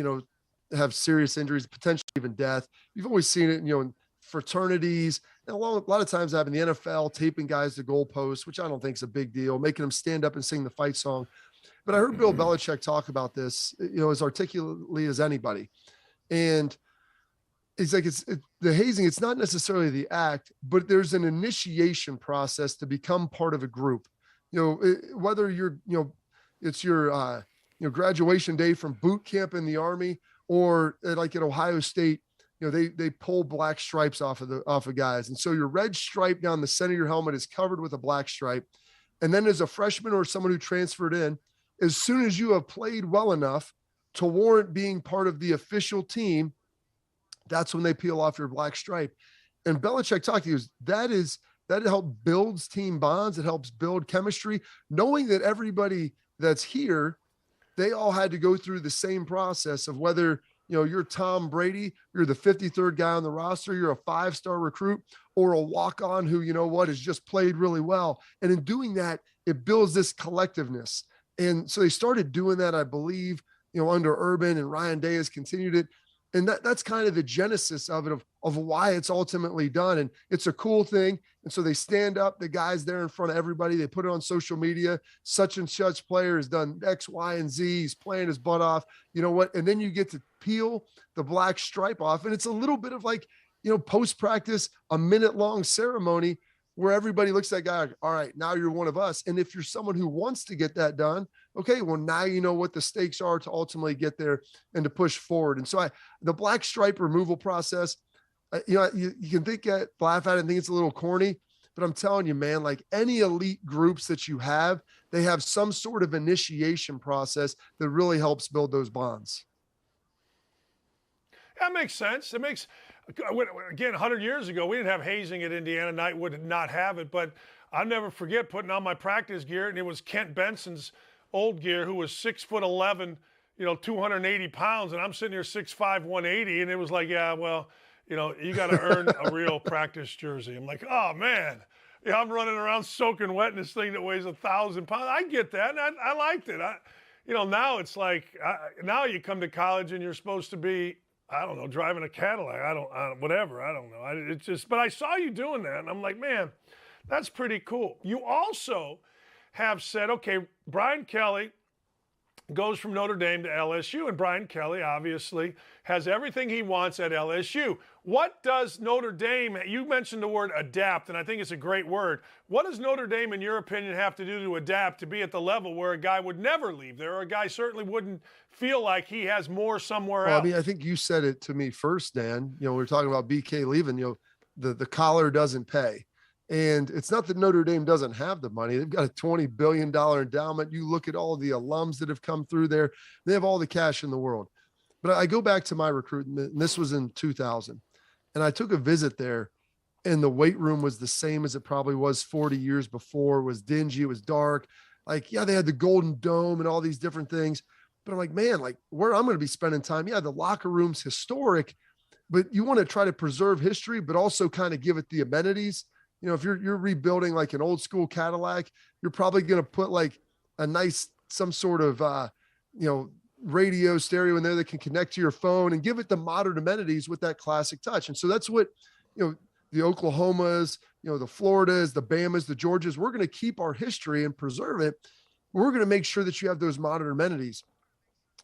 have serious injuries, potentially even death. You've always seen it, in fraternities. And a lot of times having the NFL taping guys to goalposts, which I don't think is a big deal, making them stand up and sing the fight song. But I heard Bill Belichick talk about this, as articulately as anybody. And it's like the hazing, it's not necessarily the act, but there's an initiation process to become part of a group. Whether you're, it's your, graduation day from boot camp in the Army or like at Ohio State, they pull black stripes off of guys. And so your red stripe down the center of your helmet is covered with a black stripe. And then as a freshman or someone who transferred in, as soon as you have played well enough to warrant being part of the official team, that's when they peel off your black stripe. And Belichick talked to you, that helps builds team bonds. It helps build chemistry, knowing that everybody that's here, they all had to go through the same process of whether, you're Tom Brady, you're the 53rd guy on the roster, you're a 5-star recruit or a walk-on who, has just played really well. And in doing that, it builds this collectiveness. And so they started doing that, I believe, under Urban, and Ryan Day has continued it. And that's kind of the genesis of it, of why it's ultimately done. And it's a cool thing. And so they stand up, the guys there in front of everybody, they put it on social media, such and such player has done X, Y, and Z, he's playing his butt off, and then you get to peel the black stripe off. And it's a little bit of like, post-practice, a minute-long ceremony where everybody looks at that guy, like, all right, now you're one of us. And if you're someone who wants to get that done, okay, well, now you know what the stakes are to ultimately get there and to push forward. And so the black stripe removal process, you can laugh at it and think it's a little corny, but I'm telling you, man, like any elite groups that you have, they have some sort of initiation process that really helps build those bonds. That makes sense. Again, 100 years ago, we didn't have hazing at Indiana. Knight would not have it, but I'll never forget putting on my practice gear, and it was Kent Benson's old gear, who was 6'11", 280 pounds, and I'm sitting here 6'5", 180, and it was like, yeah, well, you got to earn a real practice jersey. I'm like, oh man, I'm running around soaking wet in this thing that weighs 1,000 pounds. I get that, and I liked it. Now it's like, now you come to college and you're supposed to be, I don't know, driving a Cadillac. I don't know. But I saw you doing that, and I'm like, man, that's pretty cool. You also have said, okay, Brian Kelly goes from Notre Dame to LSU, and Brian Kelly obviously has everything he wants at LSU. What does Notre Dame, you mentioned the word adapt, and I think it's a great word. What does Notre Dame, in your opinion, have to do to adapt to be at the level where a guy would never leave there, or a guy certainly wouldn't feel like he has more somewhere else? I mean, I think you said it to me first, Dan. We were talking about BK leaving, the collar doesn't pay. And it's not that Notre Dame doesn't have the money. They've got a $20 billion endowment. You look at all the alums that have come through there. They have all the cash in the world. But I go back to my recruitment, and this was in 2000. And I took a visit there, and the weight room was the same as it probably was 40 years before. It was dingy. It was dark. Like, yeah, they had the Golden Dome and all these different things. But I'm like, man, like where I'm going to be spending time. Yeah, the locker room's historic, but you want to try to preserve history, but also kind of give it the amenities. You know, if you're rebuilding like an old school Cadillac, you're probably going to put like a nice, some sort of, radio stereo in there that can connect to your phone and give it the modern amenities with that classic touch. And so that's what, the Oklahomas, the Floridas, the Bamas, the Georgias, we're going to keep our history and preserve it. We're going to make sure that you have those modern amenities.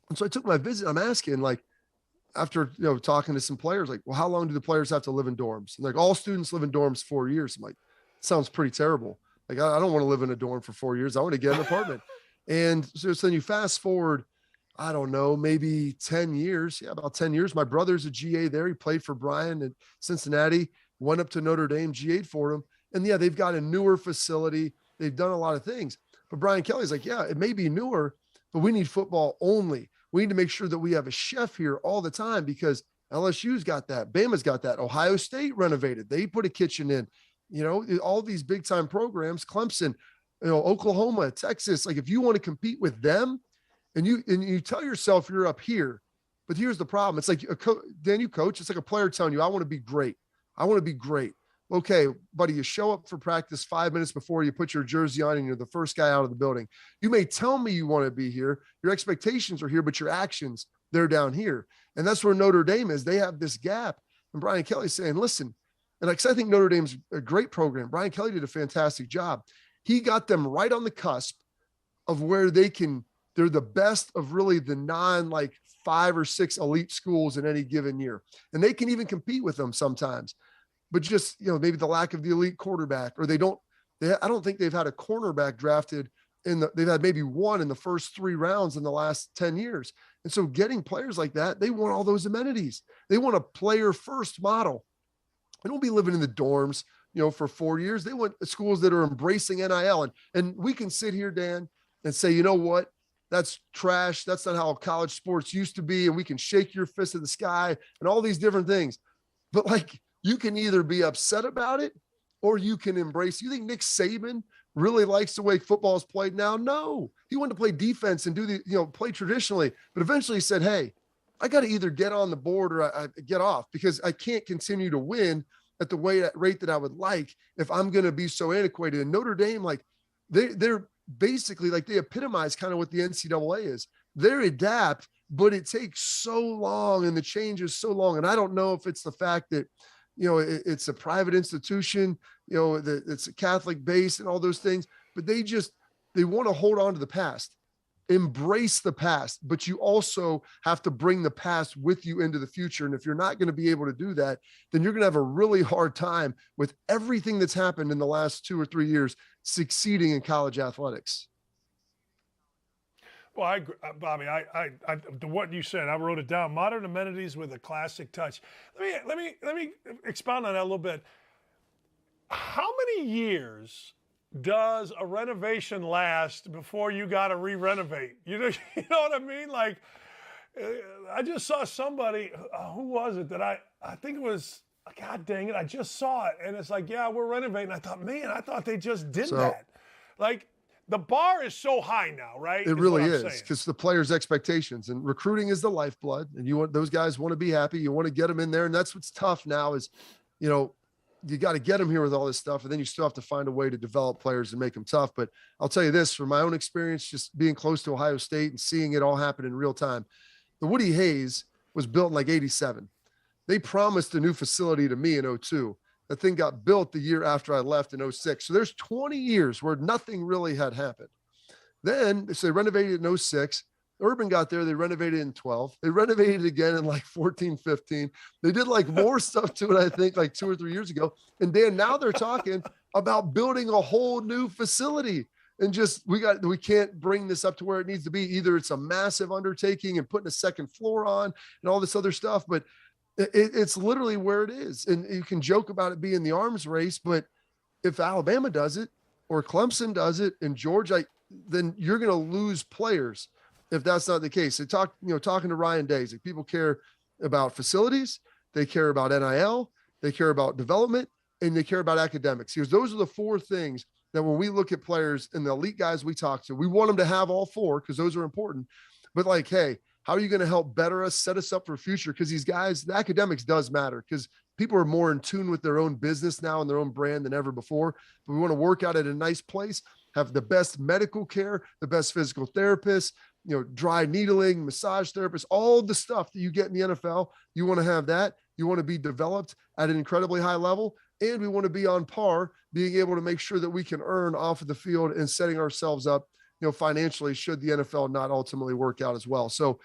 And so I took my visit. I'm asking, like, after talking to some players, like, well, how long do the players have to live in dorms? And like, all students live in dorms 4 years. I'm like, sounds pretty terrible. Like, I don't want to live in a dorm for 4 years. I want to get an apartment. And so then you fast forward, I don't know, maybe 10 years. Yeah, about 10 years. My brother's a GA there. He played for Brian at Cincinnati, went up to Notre Dame, GA'd for him. And yeah, they've got a newer facility. They've done a lot of things. But Brian Kelly's like, yeah, it may be newer, but we need football only. We need to make sure that we have a chef here all the time because LSU's got that. Bama's got that. Ohio State renovated. They put a kitchen in, all these big time programs, Clemson, Oklahoma, Texas. Like if you want to compete with them and you tell yourself you're up here, but here's the problem. It's like Dan, you coach, it's like a player telling you, I want to be great. I want to be great. Okay, buddy, you show up for practice 5 minutes before you put your jersey on and you're the first guy out of the building. You may tell me you want to be here. Your expectations are here, but your actions, they're down here. And that's where Notre Dame is. They have this gap. And Brian Kelly's saying, listen, and I think Notre Dame's a great program. Brian Kelly did a fantastic job. He got them right on the cusp of where they're the best of really the 5 or 6 elite schools in any given year. And they can even compete with them sometimes. But just, maybe the lack of the elite quarterback, or I don't think they've had a cornerback drafted they've had maybe one in the first 3 rounds in the last 10 years. And so getting players like that, they want all those amenities. They want a player first model. They don't be living in the dorms, for 4 years. They want schools that are embracing NIL. And we can sit here, Dan, and say, you know what? That's trash. That's not how college sports used to be. And we can shake your fist at the sky and all these different things. But you can either be upset about it or you can embrace. You think Nick Saban really likes the way football is played now? No, he wanted to play defense and play traditionally, but eventually he said, hey, I got to either get on the board or I get off because I can't continue to win at the rate that I would like if I'm going to be so antiquated. And Notre Dame, they're basically they epitomize kind of what the NCAA is. They're adapt, but it takes so long and the change is so long. And I don't know if it's the fact that, it's a private institution, that it's a Catholic base and all those things, but they want to hold on to the past, embrace the past, but you also have to bring the past with you into the future. And if you're not going to be able to do that, then you're going to have a really hard time with everything that's happened in the last 2 or 3 years, succeeding in college athletics. Well, I agree, Bobby. What you said, I wrote it down. Modern amenities with a classic touch. Let me expound on that a little bit. How many years does a renovation last before you got to re-renovate? You know what I mean? I just saw somebody. Who was it that I think it was? God dang it! I just saw it, and it's like, yeah, we're renovating. I thought, man, I thought they just did that. The bar is so high now, right? It really is, because the players' expectations and recruiting is the lifeblood, and those guys want to be happy. You want to get them in there, and that's what's tough now is, you got to get them here with all this stuff, and then you still have to find a way to develop players and make them tough. But I'll tell you this, from my own experience, just being close to Ohio State and seeing it all happen in real time, the Woody Hayes was built in 87. They promised a new facility to me in 02. That thing got built the year after I left in 06. So there's 20 years where nothing really had happened. Then, so they renovated in 06. Urban got there. They renovated in 12. They renovated again in 14, 15. They did more stuff to it, I think, 2 or 3 years ago. And Dan, now they're talking about building a whole new facility. And we can't bring this up to where it needs to be. Either it's a massive undertaking and putting a second floor on and all this other stuff, but it's literally where it is. And you can joke about it being the arms race, but if Alabama does it or Clemson does it and Georgia, then you're going to lose players if that's not the case. So talking to Ryan Days, people care about facilities, they care about NIL, they care about development, and they care about academics. Because those are the 4 things that when we look at players and the elite guys we talk to, we want them to have all 4 because those are important. but like, hey, how are you going to help better us, set us up for future? Because these guys, the academics does matter because people are more in tune with their own business now and their own brand than ever before. But we want to work out at a nice place, have the best medical care, the best physical therapists, dry needling, massage therapists, all the stuff that you get in the NFL. You want to have that. You want to be developed at an incredibly high level. And we want to be on par, being able to make sure that we can earn off of the field and setting ourselves up, financially, should the NFL not ultimately work out as well. So,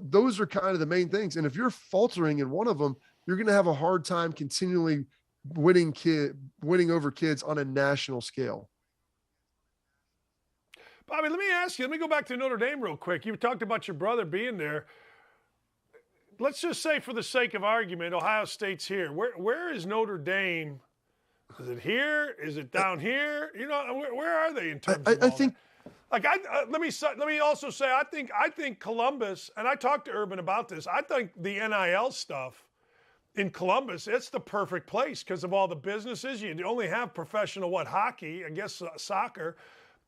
those are kind of the main things. And if you're faltering in one of them, you're going to have a hard time continually winning over kids on a national scale. Bobby, let me go back to Notre Dame real quick. You talked about your brother being there. Let's just say, for the sake of argument, Ohio State's here. Where is Notre Dame? Is it here? Is it down here? Where are they in terms of I think that? Like, let me also say, I think Columbus, and I talked to Urban about this. I think the NIL stuff in Columbus, it's the perfect place because of all the businesses. You only have professional hockey, I guess soccer.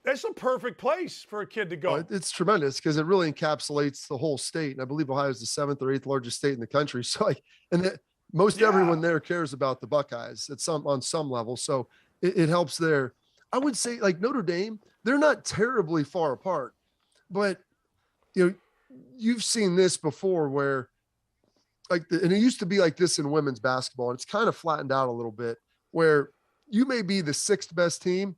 It's a perfect place for a kid to go. It's tremendous because it really encapsulates the whole state. And I believe Ohio is the 7th or 8th largest state in the country. So everyone there cares about the Buckeyes on some level. So it helps there. I would say, like, Notre Dame, they're not terribly far apart, but you've seen this before where and it used to be like this in women's basketball, and it's kind of flattened out a little bit, where you may be the 6th best team,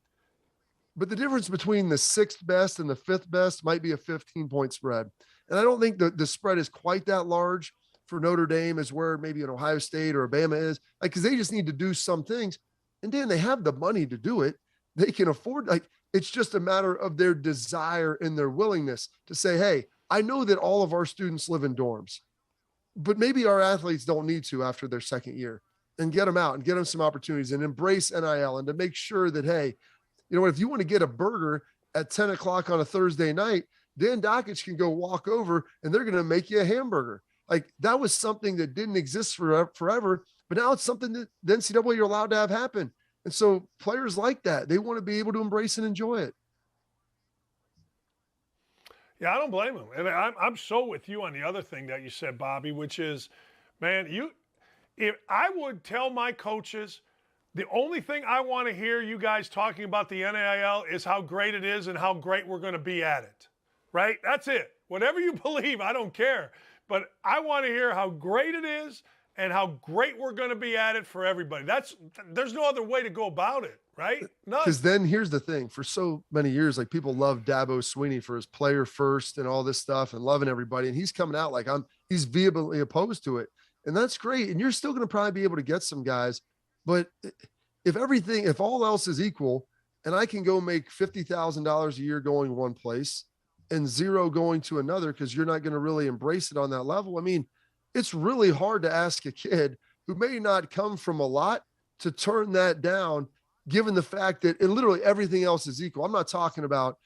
but the difference between the 6th best and the 5th best might be a 15-point spread. And I don't think the spread is quite that large for Notre Dame as where maybe an Ohio State or Alabama is, because they just need to do some things. And then they have the money to do it. They can afford, it's just a matter of their desire and their willingness to say, hey, I know that all of our students live in dorms, but maybe our athletes don't need to after their second year, and get them out and get them some opportunities and embrace NIL, and to make sure that, hey, if you want to get a burger at 10 o'clock on a Thursday night, Dan Dakich can go walk over and they're going to make you a hamburger. Like, that was something that didn't exist forever, but now it's something that the NCAA you're allowed to have happen. And so players like that, they want to be able to embrace and enjoy it. Yeah, I don't blame them. And I'm so with you on the other thing that you said, Bobby, which is, man, if I would tell my coaches, the only thing I want to hear you guys talking about the NIL is how great it is and how great we're going to be at it, right? That's it. Whatever you believe, I don't care. But I want to hear how great it is and how great we're going to be at it for everybody. There's no other way to go about it, right? Because then here's the thing. For so many years, like, people love Dabo Swinney for his player first and all this stuff and loving everybody. And he's coming out like he's vehemently opposed to it. And that's great. And you're still going to probably be able to get some guys. But if all else is equal, and I can go make $50,000 a year going one place and zero going to another, because you're not going to really embrace it on that level. I mean, it's really hard to ask a kid who may not come from a lot to turn that down, given the fact that literally everything else is equal. I'm not talking about,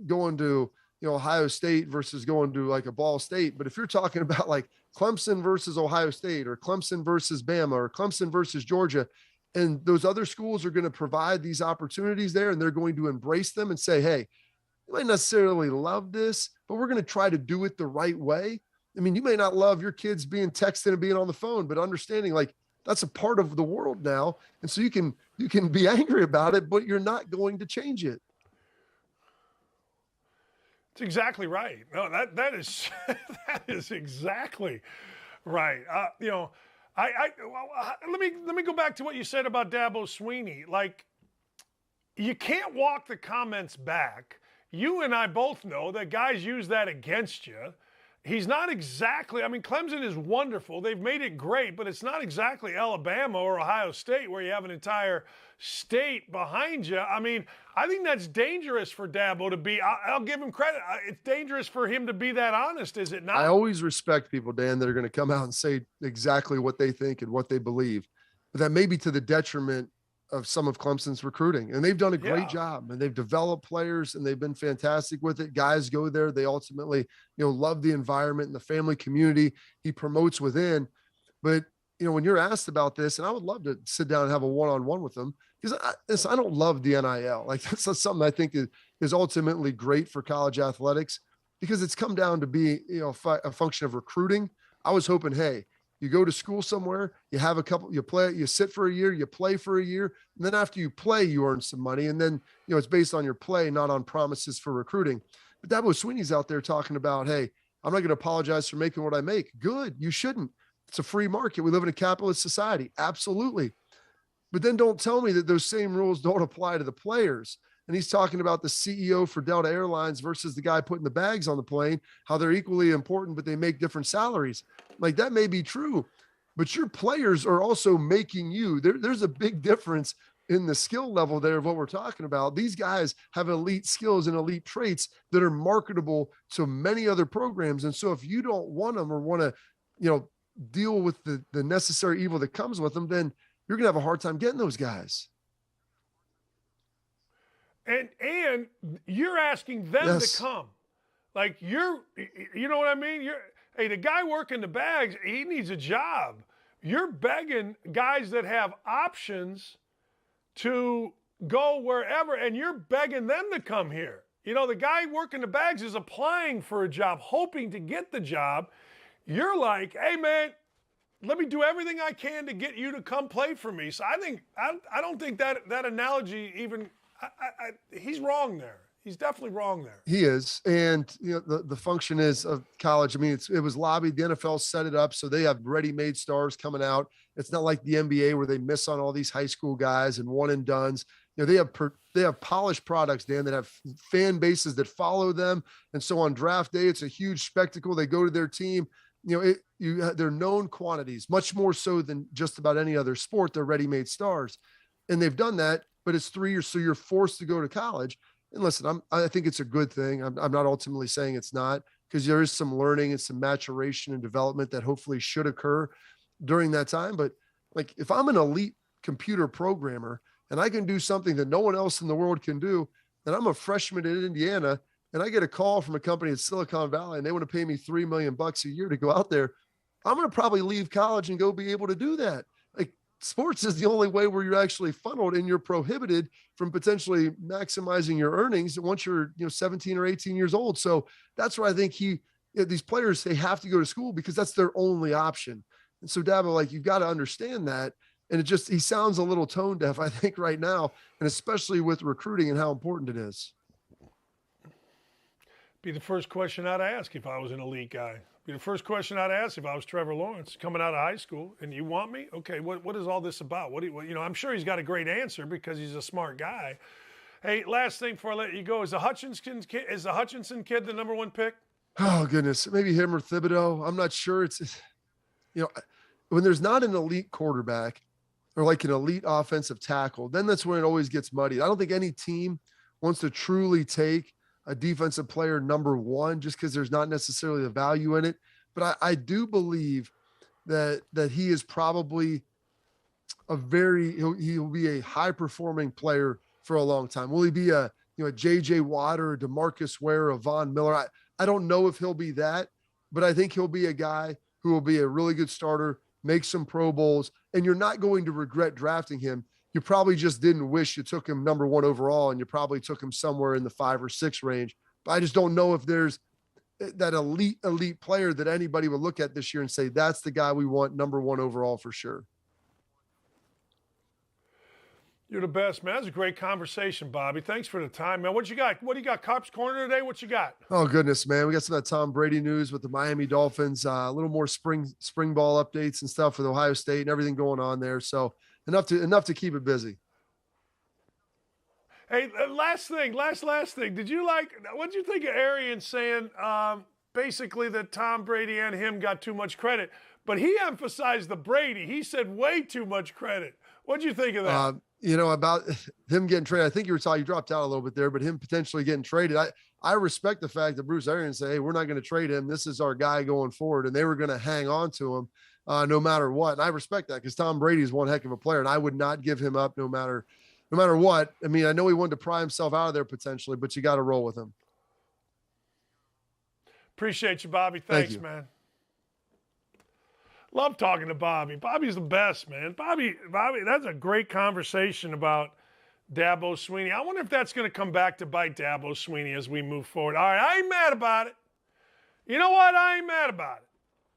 going to, Ohio State versus going to like a Ball State. But if you're talking about like Clemson versus Ohio State, or Clemson versus Bama, or Clemson versus Georgia, and those other schools are going to provide these opportunities there, and they're going to embrace them and say, hey, you might necessarily love this, but we're going to try to do it the right way. I mean, you may not love your kids being texted and being on the phone, but understanding, like, that's a part of the world now. And so you can be angry about it, but you're not going to change it. It's exactly right. No, that is that is exactly right. Let me go back to what you said about Dabo Swinney. Like, you can't walk the comments back. You and I both know that guys use that against you. He's not exactly, Clemson is wonderful. They've made it great, but it's not exactly Alabama or Ohio State where you have an entire state behind you. I think that's dangerous for Dabo to be. I'll give him credit. It's dangerous for him to be that honest, is it not? I always respect people, Dan, that are going to come out and say exactly what they think and what they believe. But that may be to the detriment of some of Clemson's recruiting. And they've done a great job, and they've developed players, and they've been fantastic with it. Guys go there. They ultimately, love the environment and the family community he promotes within. But, when you're asked about this, and I would love to sit down and have a one-on-one with them, because I don't love the NIL. Like, that's not something I think is ultimately great for college athletics. because it's come down to be, a function of recruiting. I was hoping, hey, you go to school somewhere, you have a couple, you play, you sit for a year, you play for a year, and then after you play, you earn some money. And then, it's based on your play, not on promises for recruiting. But Dabo Swinney's out there talking about, hey, I'm not going to apologize for making what I make. Good. You shouldn't. It's a free market. We live in a capitalist society. Absolutely. But then don't tell me that those same rules don't apply to the players. And he's talking about the CEO for Delta Airlines versus the guy putting the bags on the plane, how they're equally important, but they make different salaries. Like, that may be true, but your players are also making you. There's a big difference in the skill level there of what we're talking about. These guys have elite skills and elite traits that are marketable to many other programs. And so if you don't want them or want to, deal with the necessary evil that comes with them, then you're going to have a hard time getting those guys. And you're asking them to come. Like, you know what I mean? Hey, the guy working the bags, he needs a job. You're begging guys that have options to go wherever, and you're begging them to come here. The guy working the bags is applying for a job, hoping to get the job. You're like, hey, man, let me do everything I can to get you to come play for me. So I don't think that analogy even he's wrong there. He's definitely wrong there. He is. And the function is of college. I mean, it was lobbied. The NFL set it up so they have ready-made stars coming out. It's not like the NBA where they miss on all these high school guys and one and dones. They have polished products, Dan, that have fan bases that follow them. And so on draft day, it's a huge spectacle. They go to their team. They're known quantities, much more so than just about any other sport. They're ready-made stars. And they've done that, but it's 3 years. So you're forced to go to college. And listen, I think it's a good thing. I'm not ultimately saying it's not, because there is some learning and some maturation and development that hopefully should occur during that time. But like, if I'm an elite computer programmer and I can do something that no one else in the world can do, and I'm a freshman in Indiana and I get a call from a company in Silicon Valley and they want to pay me $3 million a year to go out there, I'm going to probably leave college and go be able to do that. Like, sports is the only way where you're actually funneled and you're prohibited from potentially maximizing your earnings once you're 17 or 18 years old. So that's where I think these players, they have to go to school because that's their only option. And so Dabo, like, you've got to understand that. And he sounds a little tone deaf, I think, right now, and especially with recruiting and how important it is. Be the first question I'd ask if I was an elite guy. Be the first question I'd ask if I was Trevor Lawrence coming out of high school. And you want me? Okay, what is all this about? I'm sure he's got a great answer because he's a smart guy. Hey, last thing before I let you go, is the Hutchinson kid the number one pick? Oh goodness, maybe him or Thibodeau. I'm not sure. It's when there's not an elite quarterback or like an elite offensive tackle, then that's when it always gets muddy. I don't think any team wants to truly take a defensive player number one just because there's not necessarily the value in it. But I do believe that he is probably he'll be a high performing player for a long time. Will he be a JJ Watt or a DeMarcus Ware or a Von Miller? I don't know if he'll be that, but I think he'll be a guy who will be a really good starter, make some Pro Bowls, and you're not going to regret drafting him. You probably just didn't wish you took him number one overall, and you probably took him somewhere in the 5 or 6 range. But I just don't know if there's that elite player that anybody would look at this year and say, that's the guy we want number one overall for sure. You're the best, man. That was a great conversation, Bobby. Thanks for the time, man. What you got? What do you got? Cops Corner today? What you got? Oh, goodness, man. We got some of that Tom Brady news with the Miami Dolphins, a little more spring ball updates and stuff with Ohio State and everything going on there. So enough to keep it busy. Hey, last thing. What'd you think of Arians saying basically that Tom Brady and him got too much credit? But he emphasized the Brady. He said way too much credit. What'd you think of that? About him getting traded. I think you dropped out a little bit there, but him potentially getting traded. I respect the fact that Bruce Arians said, hey, we're not going to trade him. This is our guy going forward. And they were going to hang on to him no matter what. And I respect that because Tom Brady is one heck of a player and I would not give him up no matter what. I mean, I know he wanted to pry himself out of there potentially, but you got to roll with him. Appreciate you, Bobby. Thanks, Thank you. Man. Love talking to Bobby. Bobby's the best, man. Bobby, that's a great conversation about Dabo Swinney. I wonder if that's going to come back to bite Dabo Swinney as we move forward. All right, I ain't mad about it. You know what? I ain't mad about it.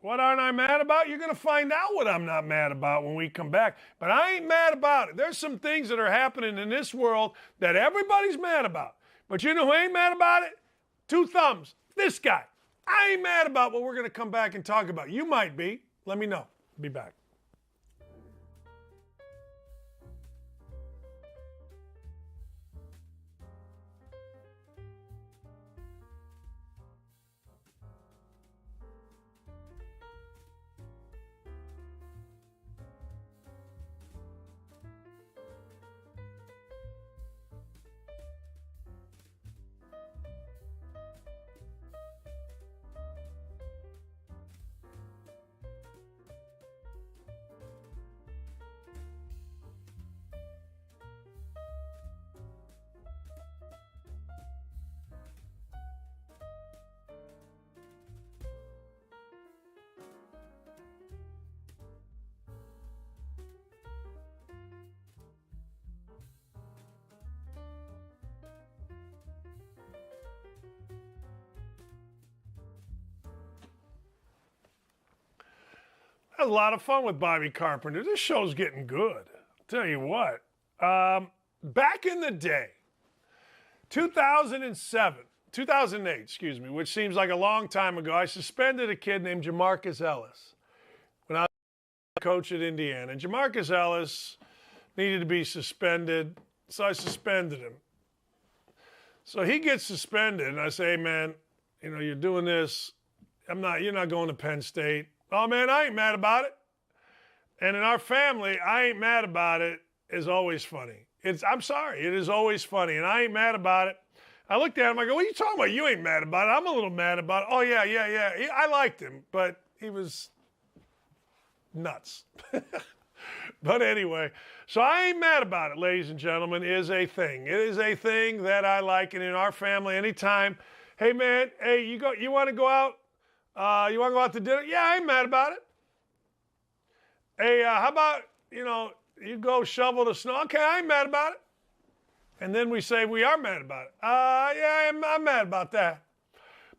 What aren't I mad about? You're going to find out what I'm not mad about when we come back. But I ain't mad about it. There's some things that are happening in this world that everybody's mad about. But you know who ain't mad about it? Two thumbs. This guy. I ain't mad about what we're going to come back and talk about. You might be. Let me know. Be back. I had a lot of fun with Bobby Carpenter. This show's getting good. I'll tell you what. Back in the day, 2008, which seems like a long time ago, I suspended a kid named Jamarcus Ellis when I was a coach at Indiana. And Jamarcus Ellis needed to be suspended, so I suspended him. So he gets suspended, and I say, hey, man, you know, you're doing this. You're not going to Penn State. Oh, man, I ain't mad about it. And in our family, I ain't mad about it is always funny. I'm sorry, it is always funny, and I ain't mad about it. I looked at him, I go, what are you talking about? You ain't mad about it. I'm a little mad about it. Oh, yeah. I liked him, but he was nuts. But anyway, so I ain't mad about it, ladies and gentlemen, is a thing. It is a thing that I like, and in our family, anytime, hey, man, you want to go out? You want to go out to dinner? Yeah, I ain't mad about it. Hey, how about, you go shovel the snow? Okay, I ain't mad about it. And then we say we are mad about it. Yeah, I'm mad about that.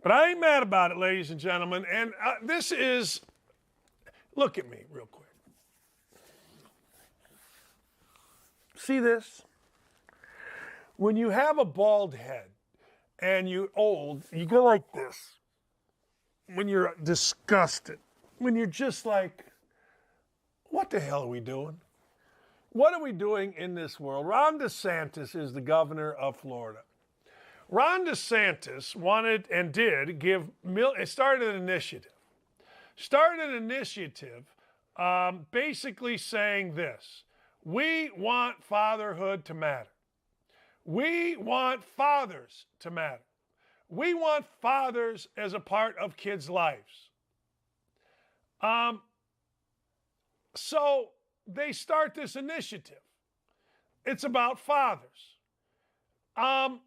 But I ain't mad about it, ladies and gentlemen. And this is, look at me real quick. See this? When you have a bald head and you're old, you go like this. When you're disgusted, when you're just like, what the hell are we doing? What are we doing in this world? Ron DeSantis is the governor of Florida. Ron DeSantis wanted and did started an initiative basically saying this: we want fatherhood to matter. We want fathers to matter. We want fathers as a part of kids' lives. So they start this initiative. It's about fathers. And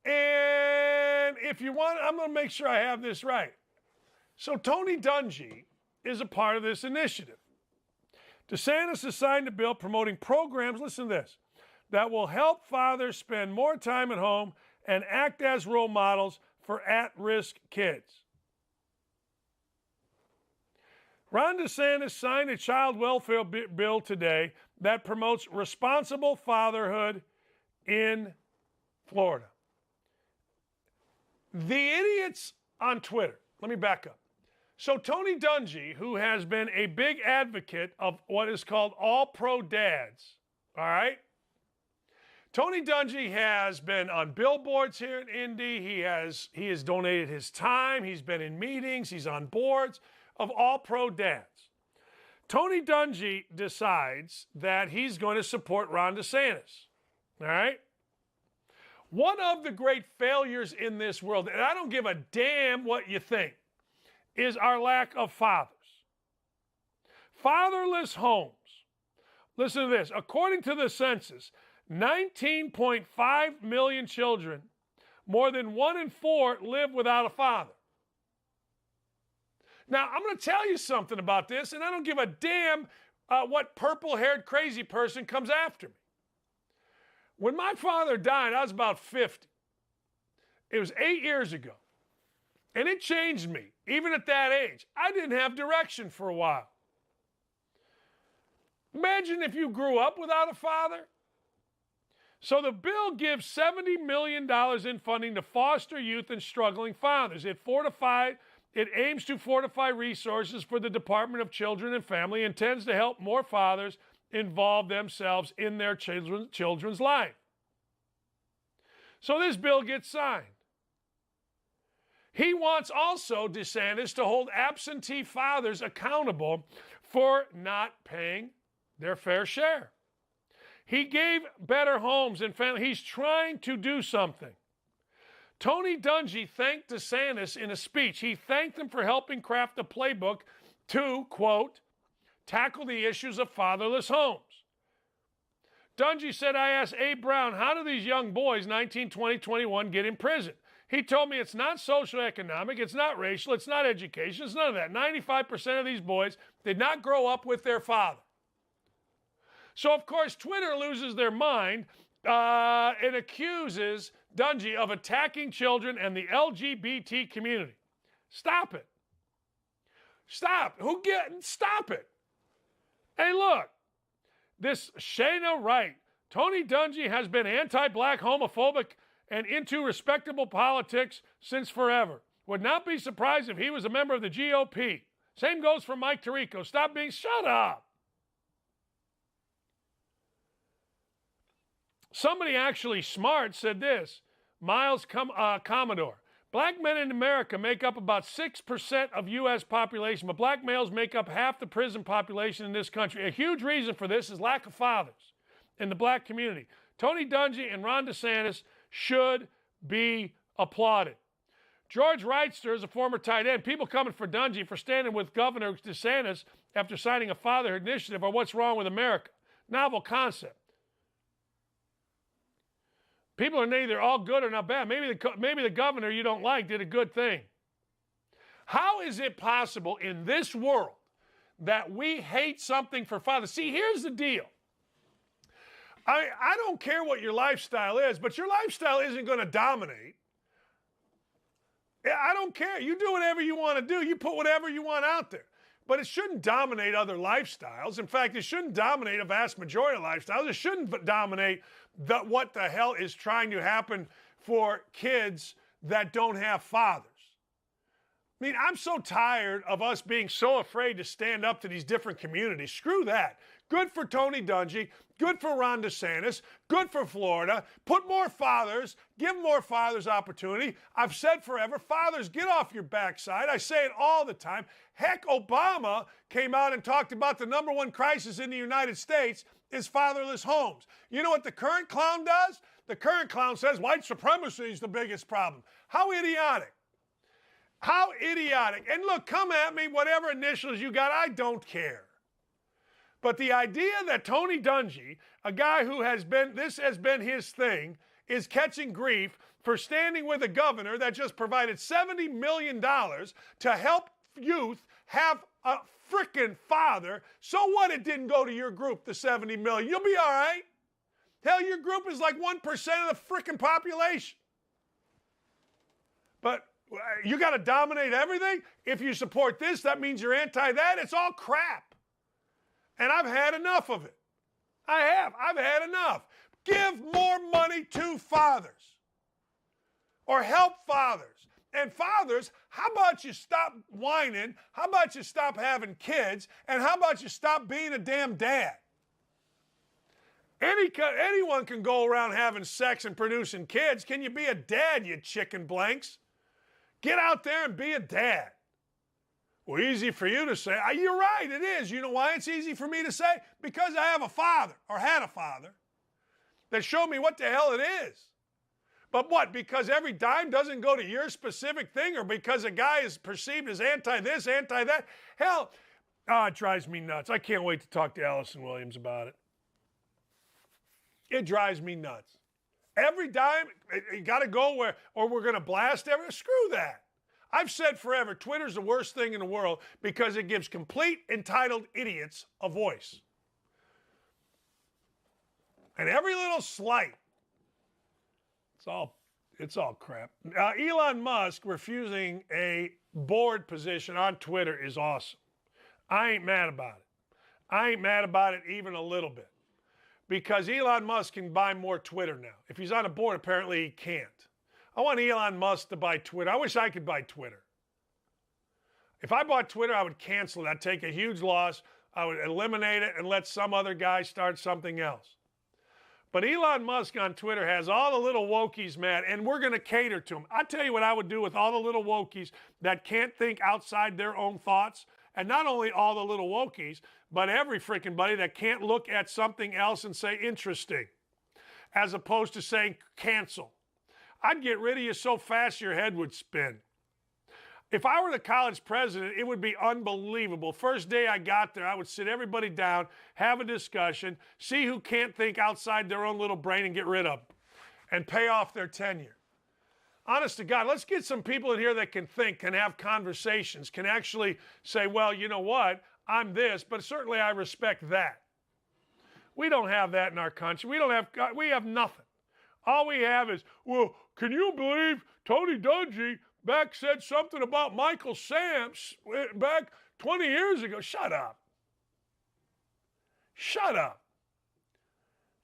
if you want, I'm going to make sure I have this right. So Tony Dungy is a part of this initiative. DeSantis has signed a bill promoting programs, listen to this, that will help fathers spend more time at home and act as role models for at-risk kids. Ron DeSantis signed a child welfare bill today that promotes responsible fatherhood in Florida. The idiots on Twitter, let me back up. So Tony Dungy, who has been a big advocate of what is called all pro dads, all right? Tony Dungy has been on billboards here in Indy. He has donated his time. He's been in meetings. He's on boards of all pro dads. Tony Dungy decides that he's going to support Ron DeSantis. All right? One of the great failures in this world, and I don't give a damn what you think, is our lack of fathers. Fatherless homes. Listen to this. According to the census, 19.5 million children, more than 1 in 4, live without a father. Now, I'm going to tell you something about this, and I don't give a damn what purple-haired crazy person comes after me. When my father died, I was about 50. It was 8 years ago. And it changed me. Even at that age, I didn't have direction for a while. Imagine if you grew up without a father. So the bill gives $70 million in funding to foster youth and struggling fathers. It aims to fortify resources for the Department of Children and Family, and intends to help more fathers involve themselves in their children's life. So this bill gets signed. He wants also, DeSantis, to hold absentee fathers accountable for not paying their fair share. He gave better homes and family. He's trying to do something. Tony Dungy thanked DeSantis in a speech. He thanked him for helping craft a playbook to, quote, tackle the issues of fatherless homes. Dungy said, I asked Abe Brown, how do these young boys, 19, 20, 21, get in prison? He told me it's not socioeconomic, it's not racial, it's not education, it's none of that. 95% of these boys did not grow up with their father. So, of course, Twitter loses their mind and accuses Dungy of attacking children and the LGBT community. Stop it. Stop. Stop it. Hey, look. This Shayna Wright. Tony Dungy has been anti-black, homophobic, and into respectable politics since forever. Would not be surprised if he was a member of the GOP. Same goes for Mike Tirico. Shut up. Somebody actually smart said this, Miles Commodore. Black men in America make up about 6% of U.S. population, but black males make up half the prison population in this country. A huge reason for this is lack of fathers in the black community. Tony Dungy and Ron DeSantis should be applauded. George Wrightster is a former tight end. People coming for Dungy for standing with Governor DeSantis after signing a fatherhood initiative are what's wrong with America. Novel concept. People are neither all good or not bad. Maybe the governor you don't like did a good thing. How is it possible in this world that we hate something for fathers? See, here's the deal. I don't care what your lifestyle is, but your lifestyle isn't going to dominate. I don't care. You do whatever you want to do. You put whatever you want out there. But it shouldn't dominate other lifestyles. In fact, it shouldn't dominate a vast majority of lifestyles. It shouldn't dominate what the hell is trying to happen for kids that don't have fathers. I mean, I'm so tired of us being so afraid to stand up to these different communities. Screw that. Good for Tony Dungy. Good for Ron DeSantis. Good for Florida. Put more fathers. Give more fathers opportunity. I've said forever, fathers, get off your backside. I say it all the time. Heck, Obama came out and talked about the number one crisis in the United States is fatherless homes. You know what the current clown does? The current clown says white supremacy is the biggest problem. How idiotic. How idiotic. And look, come at me, whatever initials you got, I don't care. But the idea that Tony Dungy, a guy who this has been his thing, is catching grief for standing with a governor that just provided $70 million to help youth have a frickin' father. So what, it didn't go to your group, the $70 million. You'll be all right. Hell, your group is like 1% of the frickin' population. But you got to dominate everything? If you support this, that means you're anti that? It's all crap. And I've had enough of it. I've had enough. Give more money to fathers. Or help fathers. And fathers, how about you stop whining? How about you stop having kids? And how about you stop being a damn dad? Anyone can go around having sex and producing kids. Can you be a dad, you chicken blanks? Get out there and be a dad. Well, easy for you to say. You're right, it is. You know why it's easy for me to say? Because I have a father, or had a father, that showed me what the hell it is. But what, because every dime doesn't go to your specific thing, or because a guy is perceived as anti-this, anti-that? Hell, it drives me nuts. I can't wait to talk to Allison Williams about it. It drives me nuts. Every dime, you got to go where, or we're going to blast everything. Screw that. I've said forever, Twitter's the worst thing in the world because it gives complete entitled idiots a voice. And every little slight, It's all crap. Elon Musk refusing a board position on Twitter is awesome. I ain't mad about it. I ain't mad about it even a little bit. Because Elon Musk can buy more Twitter now. If he's on a board, apparently he can't. I want Elon Musk to buy Twitter. I wish I could buy Twitter. If I bought Twitter, I would cancel it. I'd take a huge loss. I would eliminate it and let some other guy start something else. But Elon Musk on Twitter has all the little wokies mad, and we're going to cater to them. I'll tell you what I would do with all the little wokies that can't think outside their own thoughts. And not only all the little wokies, but every freaking buddy that can't look at something else and say interesting, as opposed to saying cancel. I'd get rid of you so fast your head would spin. If I were the college president, it would be unbelievable. First day I got there, I would sit everybody down, have a discussion, see who can't think outside their own little brain and get rid of them, and pay off their tenure. Honest to God, let's get some people in here that can think, can have conversations, can actually say, well, you know what, I'm this, but certainly I respect that. We don't have that in our country. We have nothing. All we have is, well, can you believe Tony Dungy back said something about Michael Sam's back 20 years ago? Shut up. Shut up.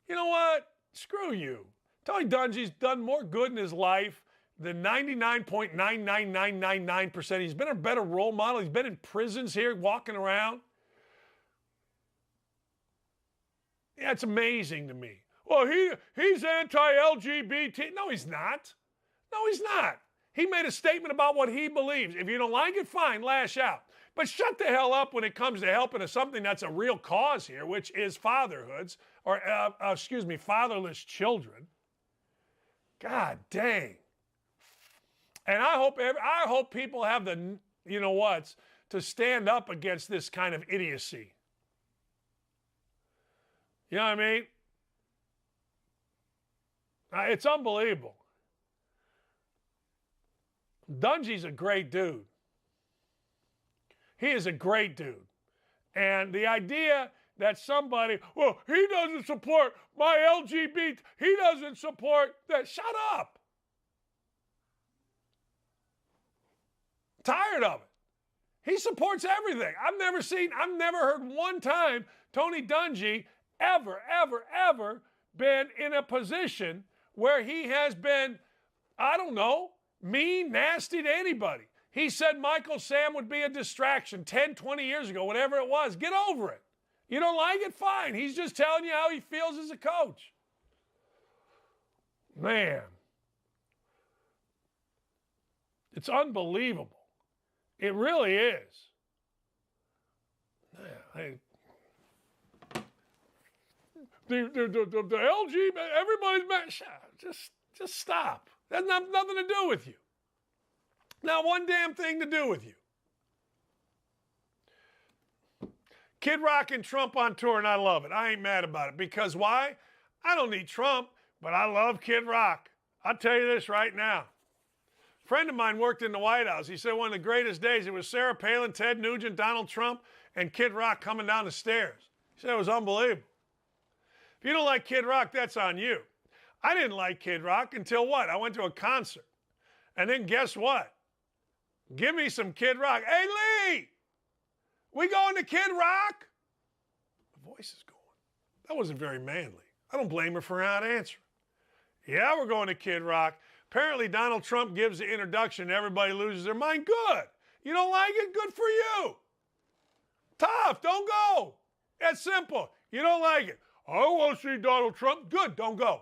You know what? Screw you. Tony Dungy's done more good in his life than 99.99999%. He's been a better role model. He's been in prisons here walking around. Yeah, it's amazing to me. Well, he's anti-LGBT. No, he's not. No, he's not. He made a statement about what he believes. If you don't like it, fine, lash out. But shut the hell up when it comes to helping us something that's a real cause here, which is fatherhoods, or fatherless children. God dang. And I hope people have the, you know what, to stand up against this kind of idiocy. You know what I mean? It's unbelievable. Dungy's a great dude. He is a great dude. And the idea that somebody, well, he doesn't support my LGBT, he doesn't support that. Shut up. Tired of it. He supports everything. I've never heard one time Tony Dungy ever been in a position where he has been, I don't know, mean, nasty to anybody. He said Michael Sam would be a distraction 10, 20 years ago, whatever it was. Get over it. You don't like it? Fine. He's just telling you how he feels as a coach. Man. It's unbelievable. It really is. The LGBT, everybody's mad. Just stop. That has nothing to do with you. Not one damn thing to do with you. Kid Rock and Trump on tour, and I love it. I ain't mad about it. Because why? I don't need Trump, but I love Kid Rock. I'll tell you this right now. A friend of mine worked in the White House. He said one of the greatest days, it was Sarah Palin, Ted Nugent, Donald Trump, and Kid Rock coming down the stairs. He said it was unbelievable. If you don't like Kid Rock, that's on you. I didn't like Kid Rock until what? I went to a concert. And then guess what? Give me some Kid Rock. Hey, Lee! We going to Kid Rock? The voice is going. That wasn't very manly. I don't blame her for not answering. Yeah, we're going to Kid Rock. Apparently, Donald Trump gives the introduction and everybody loses their mind. Good. You don't like it? Good for you. Tough. Don't go. It's simple. You don't like it. I want to see Donald Trump. Good. Don't go.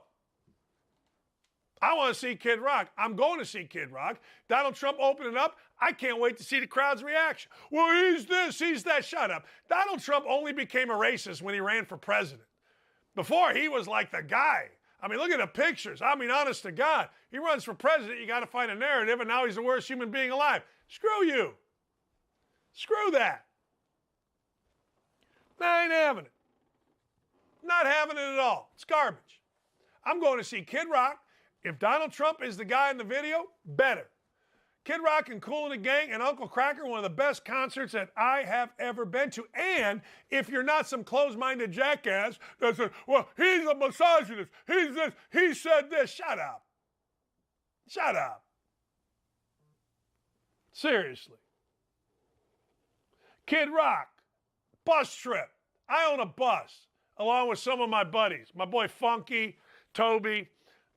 I want to see Kid Rock. I'm going to see Kid Rock. Donald Trump opening up. I can't wait to see the crowd's reaction. Well, he's this, he's that. Shut up. Donald Trump only became a racist when he ran for president. Before, he was like the guy. I mean, look at the pictures. I mean, honest to God. He runs for president. You got to find a narrative, and now he's the worst human being alive. Screw you. Screw that. I ain't having it. Not having it at all. It's garbage. I'm going to see Kid Rock. If Donald Trump is the guy in the video, better. Kid Rock and Kool and the Gang and Uncle Kracker, one of the best concerts that I have ever been to. And if you're not some closed-minded jackass that says, well, he's a misogynist, he's this, he said this, shut up. Shut up. Seriously. Kid Rock, bus trip. I own a bus along with some of my buddies. My boy Funky, Toby,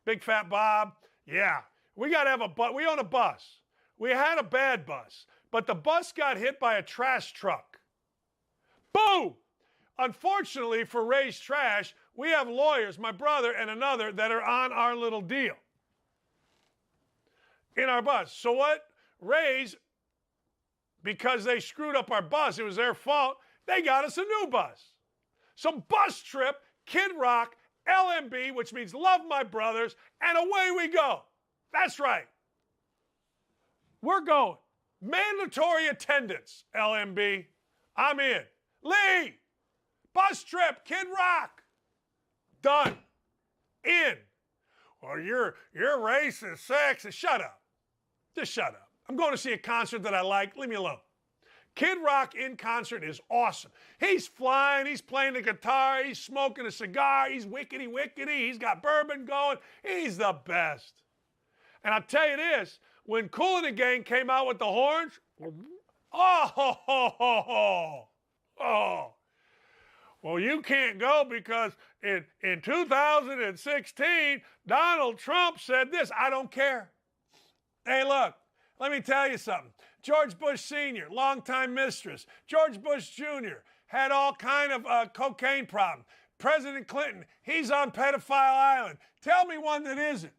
Big Fat Bob. Yeah, we got to have a bus. We own a bus. We had a bad bus, but the bus got hit by a trash truck. Boom! Unfortunately for Ray's Trash, we have lawyers, my brother and another, that are on our little deal in our bus. So what? Ray's, because they screwed up our bus, it was their fault, they got us a new bus. So bus trip, Kid Rock, LMB, which means love my brothers, and away we go. That's right. We're going. Mandatory attendance, LMB. I'm in. Lee, bus trip, Kid Rock. Done. In. Well, you're racist, sexist. Shut up. Just shut up. I'm going to see a concert that I like. Leave me alone. Kid Rock in concert is awesome. He's flying. He's playing the guitar. He's smoking a cigar. He's wickety-wickety. He's got bourbon going. He's the best. And I'll tell you this, when Kool and the Gang came out with the horns, oh. Well, you can't go because in 2016, Donald Trump said this. I don't care. Hey, look, let me tell you something. George Bush Sr., longtime mistress. George Bush Jr. had all kind of cocaine problems. President Clinton, he's on pedophile island. Tell me one that isn't.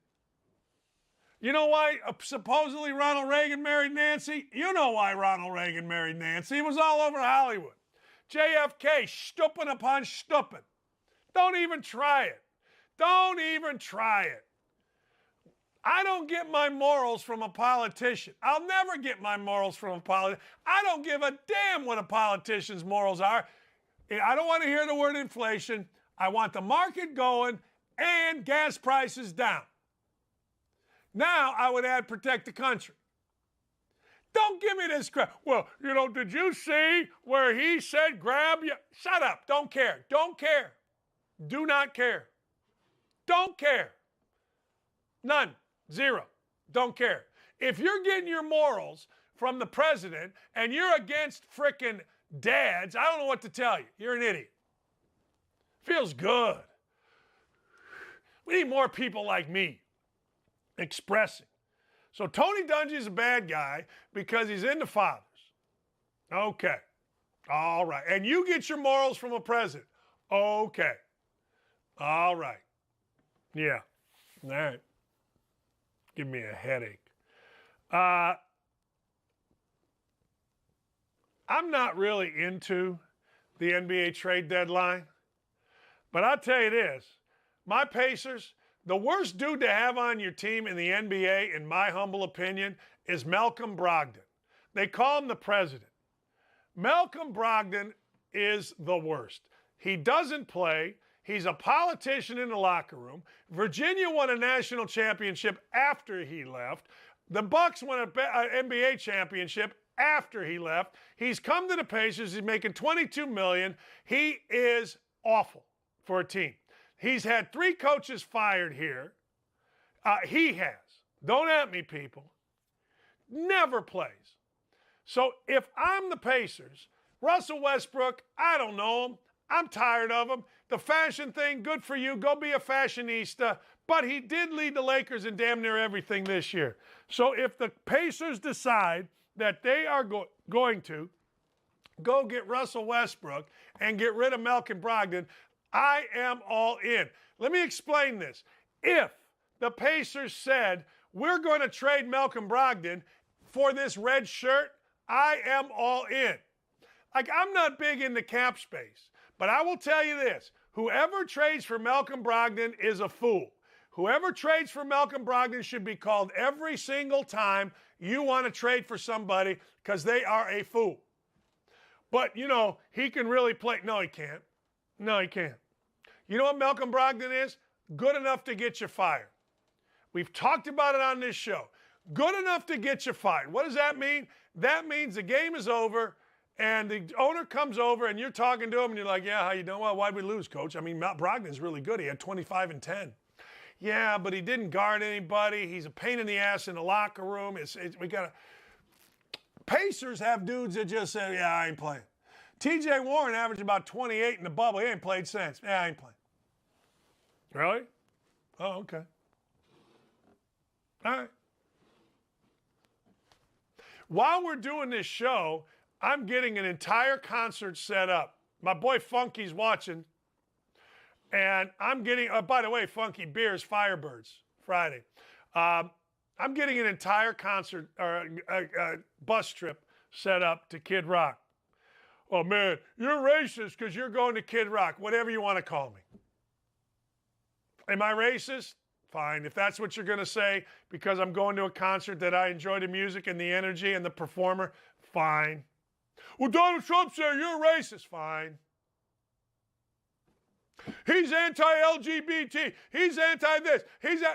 You know why supposedly Ronald Reagan married Nancy? You know why Ronald Reagan married Nancy. It was all over Hollywood. JFK, stupping upon stupping. Don't even try it. Don't even try it. I don't get my morals from a politician. I'll never get my morals from a politician. I don't give a damn what a politician's morals are. I don't want to hear the word inflation. I want the market going and gas prices down. Now I would add protect the country. Don't give me this crap. Well, you know, did you see where he said grab you? Shut up. Don't care. Don't care. Do not care. Don't care. None. Zero. Don't care. If you're getting your morals from the president and you're against frickin' dads, I don't know what to tell you. You're an idiot. Feels good. We need more people like me expressing. So Tony Dungy's a bad guy because he's into fathers. Okay. All right. And you get your morals from a president. Okay. All right. Yeah. All right. Give me a headache. I'm not really into the NBA trade deadline, but I'll tell you this. My Pacers, the worst dude to have on your team in the NBA, in my humble opinion, is Malcolm Brogdon. They call him the president. Malcolm Brogdon is the worst. He doesn't play. He's a politician in the locker room. Virginia won a national championship after he left. The Bucks won an NBA championship after he left. He's come to the Pacers. He's making $22 million. He is awful for a team. He's had 3 coaches fired here. He has. Don't at me, people. Never plays. So if I'm the Pacers, Russell Westbrook, I don't know him. I'm tired of him. The fashion thing, good for you. Go be a fashionista. But he did lead the Lakers in damn near everything this year. So if the Pacers decide that they are going to go get Russell Westbrook and get rid of Malcolm Brogdon, I am all in. Let me explain this. If the Pacers said, we're going to trade Malcolm Brogdon for this red shirt, I am all in. Like, I'm not big into cap space, but I will tell you this. Whoever trades for Malcolm Brogdon is a fool. Whoever trades for Malcolm Brogdon should be called every single time you want to trade for somebody because they are a fool. But, you know, he can really play. No, he can't. No, he can't. You know what Malcolm Brogdon is? Good enough to get you fired. We've talked about it on this show. Good enough to get you fired. What does that mean? That means the game is over and the owner comes over and you're talking to him and you're like, yeah, how you doing? Well, why'd we lose, coach? I mean, Brogdon's really good. He had 25 and 10. Yeah, but he didn't guard anybody. He's a pain in the ass in the locker room. We got to. Pacers have dudes that just say, yeah, I ain't playing. TJ Warren averaged about 28 in the bubble. He ain't played since. Yeah, I ain't playing. Really? Oh, okay. All right. While we're doing this show, I'm getting an entire concert set up. My boy Funky's watching. And I'm getting, by the way, Funky Beers, Firebirds, Friday. I'm getting an entire concert or a bus trip set up to Kid Rock. Oh, man, you're racist because you're going to Kid Rock, whatever you want to call me. Am I racist? Fine. If that's what you're going to say because I'm going to a concert that I enjoy the music and the energy and the performer, fine. Well, Donald Trump said you're racist. Fine. He's anti-LGBT. He's anti-this.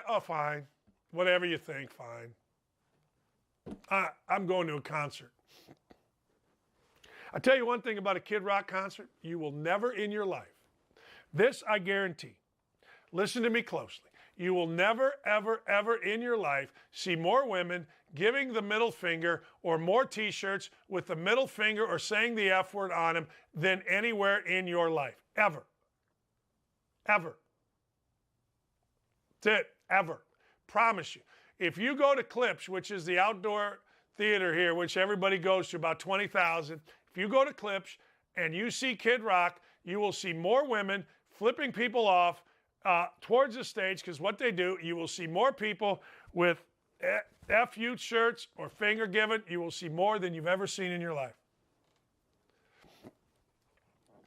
Oh, fine. Whatever you think, fine. I'm going to a concert. I tell you one thing about a Kid Rock concert. You will never in your life, this I guarantee, listen to me closely. You will never, ever, ever in your life see more women giving the middle finger or more T-shirts with the middle finger or saying the F word on them than anywhere in your life. Ever. Ever. That's it. Ever. Promise you. If you go to Clips, which is the outdoor theater here, which everybody goes to, about 20,000. If you go to Clips and you see Kid Rock, you will see more women flipping people off towards the stage, because what they do, you will see more people with FU shirts or finger given. You will see more than you've ever seen in your life.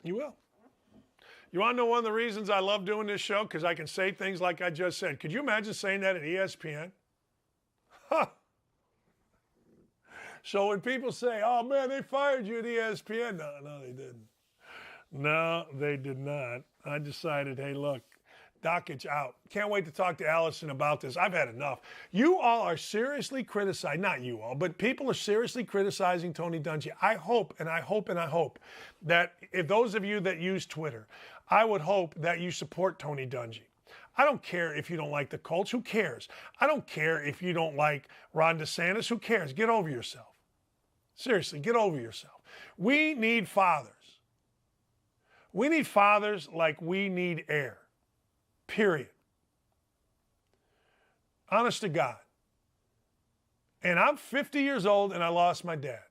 You will. You want to know one of the reasons I love doing this show? Because I can say things like I just said. Could you imagine saying that at ESPN? Huh. So when people say, oh, man, they fired you at ESPN. No, they didn't. No, they did not. I decided, hey, look, Dakich out. Can't wait to talk to Allison about this. I've had enough. You all are seriously criticizing, not you all, but people are seriously criticizing Tony Dungy. I hope that if those of you that use Twitter, I would hope that you support Tony Dungy. I don't care if you don't like the Colts. Who cares? I don't care if you don't like Ron DeSantis. Who cares? Get over yourself. Seriously, get over yourself. We need fathers. We need fathers like we need air. Period. Honest to God. And I'm 50 years old and I lost my dad.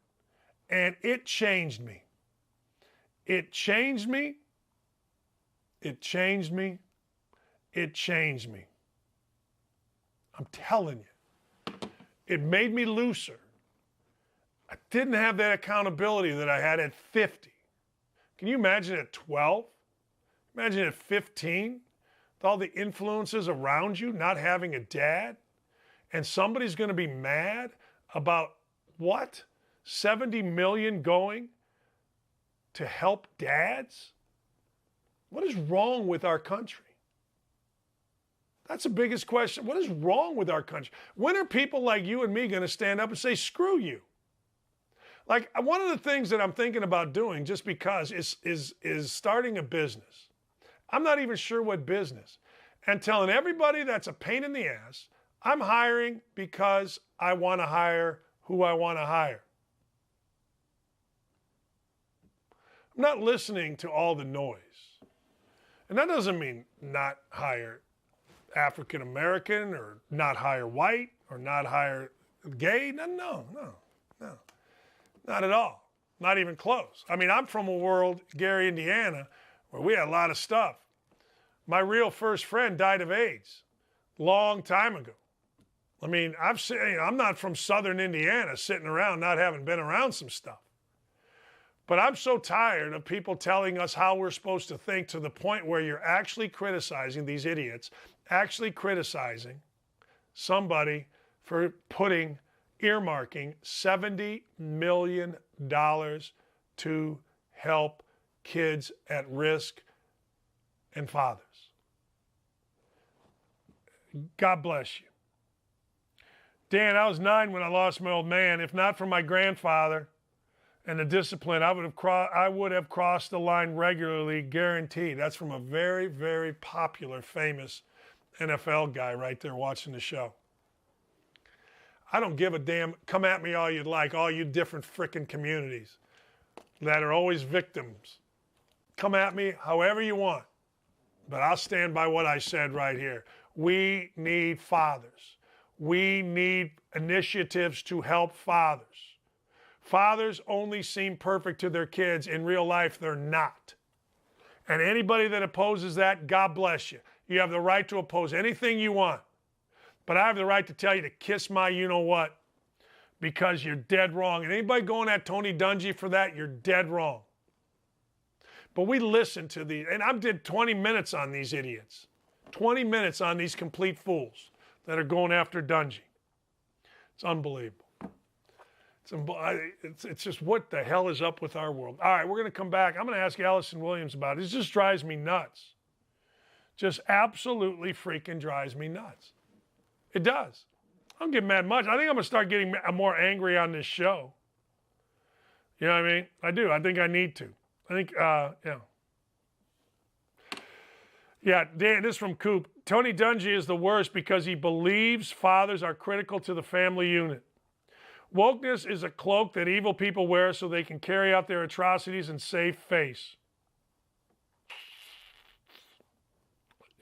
And it changed me. It changed me. It changed me. It changed me. I'm telling you. It made me looser. I didn't have that accountability that I had at 50. Can you imagine at 12? Imagine at 15? With all the influences around you, not having a dad, and somebody's going to be mad about what? 70 million going to help dads? What is wrong with our country? That's the biggest question. What is wrong with our country? When are people like you and me going to stand up and say, screw you? Like, one of the things that I'm thinking about doing, just because, is starting a business. I'm not even sure what business. And telling everybody that's a pain in the ass, I'm hiring because I want to hire who I want to hire. I'm not listening to all the noise. And that doesn't mean not hire African American or not hire white or not hire gay. No. Not at all. Not even close. I mean, I'm from a world, Gary, Indiana, where we had a lot of stuff. My real first friend died of AIDS long time ago. I mean, I'm not from southern Indiana sitting around not having been around some stuff. But I'm so tired of people telling us how we're supposed to think, to the point where you're actually criticizing these idiots, actually criticizing somebody for earmarking $70 million to help kids at risk and fathers. God bless you. Dan, I was 9 when I lost my old man. If not for my grandfather and the discipline, I would have crossed the line regularly, guaranteed. That's from a very, very popular, famous NFL guy right there watching the show. I don't give a damn. Come at me all you'd like, all you different frickin' communities that are always victims. Come at me however you want. But I'll stand by what I said right here. We need fathers. We need initiatives to help fathers. Fathers only seem perfect to their kids. In real life, they're not. And anybody that opposes that, God bless you. You have the right to oppose anything you want. But I have the right to tell you to kiss my you-know-what, because you're dead wrong. And anybody going at Tony Dungy for that, you're dead wrong. But we listen to these, and I did 20 minutes on these idiots. 20 minutes on these complete fools that are going after Dungy. It's unbelievable. It's just what the hell is up with our world. All right, we're going to come back. I'm going to ask Allison Williams about it. It just drives me nuts. Just absolutely freaking drives me nuts. It does. I don't get mad much. I think I'm going to start getting more angry on this show. You know what I mean? I do. I think I need to. I think, yeah. Yeah, Dan, this is from Coop. Tony Dungy is the worst because he believes fathers are critical to the family unit. Wokeness is a cloak that evil people wear so they can carry out their atrocities and save face.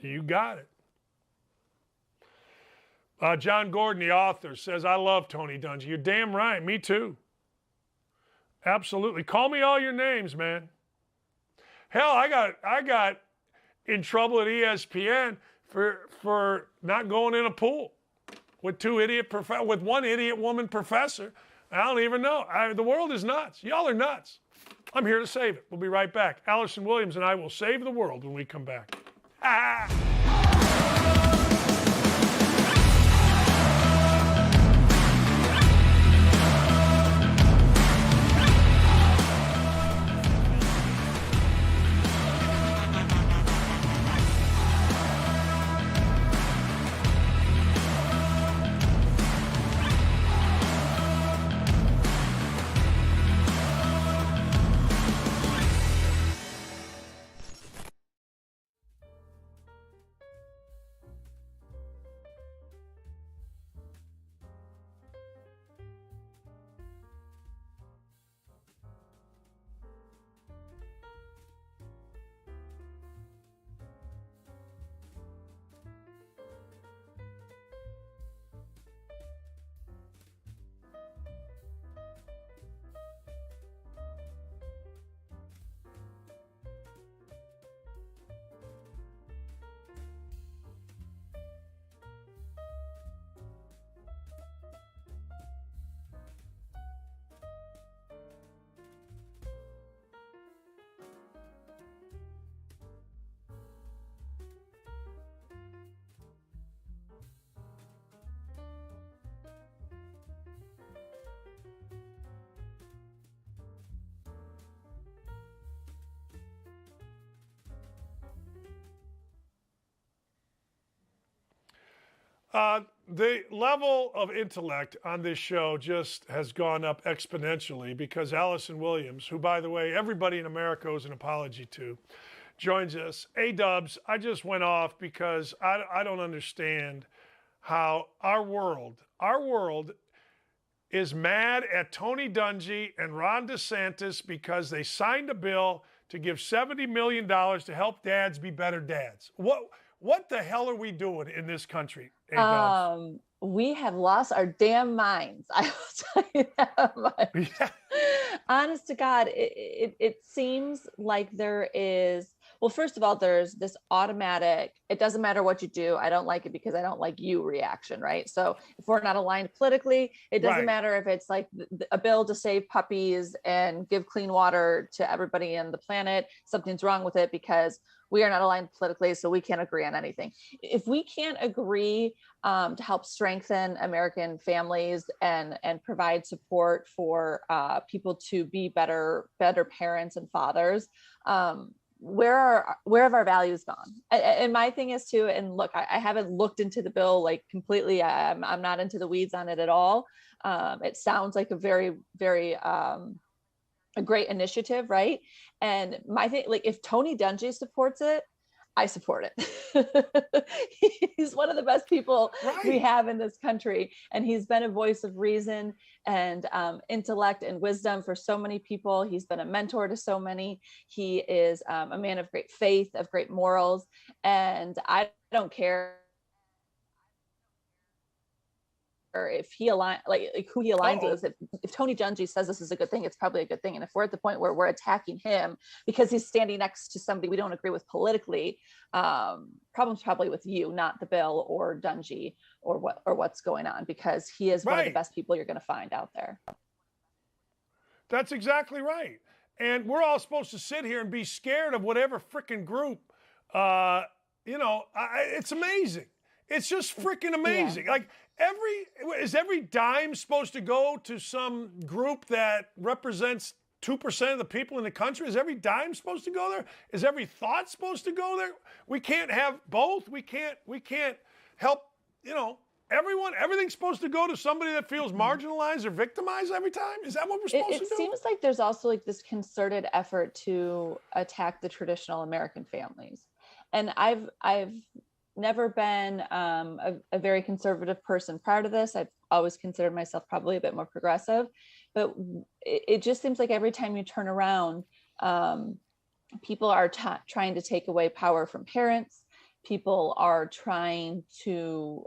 You got it. John Gordon, the author, says, I love Tony Dungy. You're damn right. Me too. Absolutely. Call me all your names, man. Hell, I got in trouble at ESPN for not going in a pool with with one idiot woman professor. I don't even know. The world is nuts. Y'all are nuts. I'm here to save it. We'll be right back. Allison Williams and I will save the world when we come back. Ah! The level of intellect on this show just has gone up exponentially because Allison Williams, who, by the way, everybody in America owes an apology to, joins us. A-dubs, I just went off because I don't understand how our world is mad at Tony Dungy and Ron DeSantis because they signed a bill to give $70 million to help dads be better dads. What the hell are we doing in this country? We have lost our damn minds. I will tell you that much. Yeah. Honest to God, it seems like there is, well, first of all, there's this automatic, it doesn't matter what you do, I don't like it because I don't like you reaction, right? So if we're not aligned politically, it doesn't matter if it's like a bill to save puppies and give clean water to everybody on the planet, something's wrong with it because we are not aligned politically, so we can't agree on anything. If we can't agree to help strengthen American families and provide support for people to be better parents and fathers, where have our values gone? And my thing is too, and look, I haven't looked into the bill like completely. I'm not into the weeds on it at all. It sounds like a very, very a great initiative, right? And my thing, like if Tony Dungy supports it, I support it. He's one of the best people we have in this country. And he's been a voice of reason and intellect and wisdom for so many people. He's been a mentor to so many. He is a man of great faith, of great morals. And I don't care or if he align like who he aligns with. If Tony Dungy says this is a good thing, it's probably a good thing. And if we're at the point where we're attacking him because he's standing next to somebody we don't agree with politically, problems probably with you, not the bill or Dungy or what's going on, because he is one of the best people you're going to find out there. That's exactly right. And we're all supposed to sit here and be scared of whatever freaking group. It's amazing. It's just freaking amazing. Yeah. Like every dime supposed to go to some group that represents 2% of the people in the country? Is every dime supposed to go there? Is every thought supposed to go there? We can't have both. We can't help, everything's supposed to go to somebody that feels marginalized or victimized every time? Is that what we're supposed to do? It seems like there's also like this concerted effort to attack the traditional American families. And I've never been a very conservative person prior to this. I've always considered myself probably a bit more progressive, but it just seems like every time you turn around, people are trying to take away power from parents. People are trying to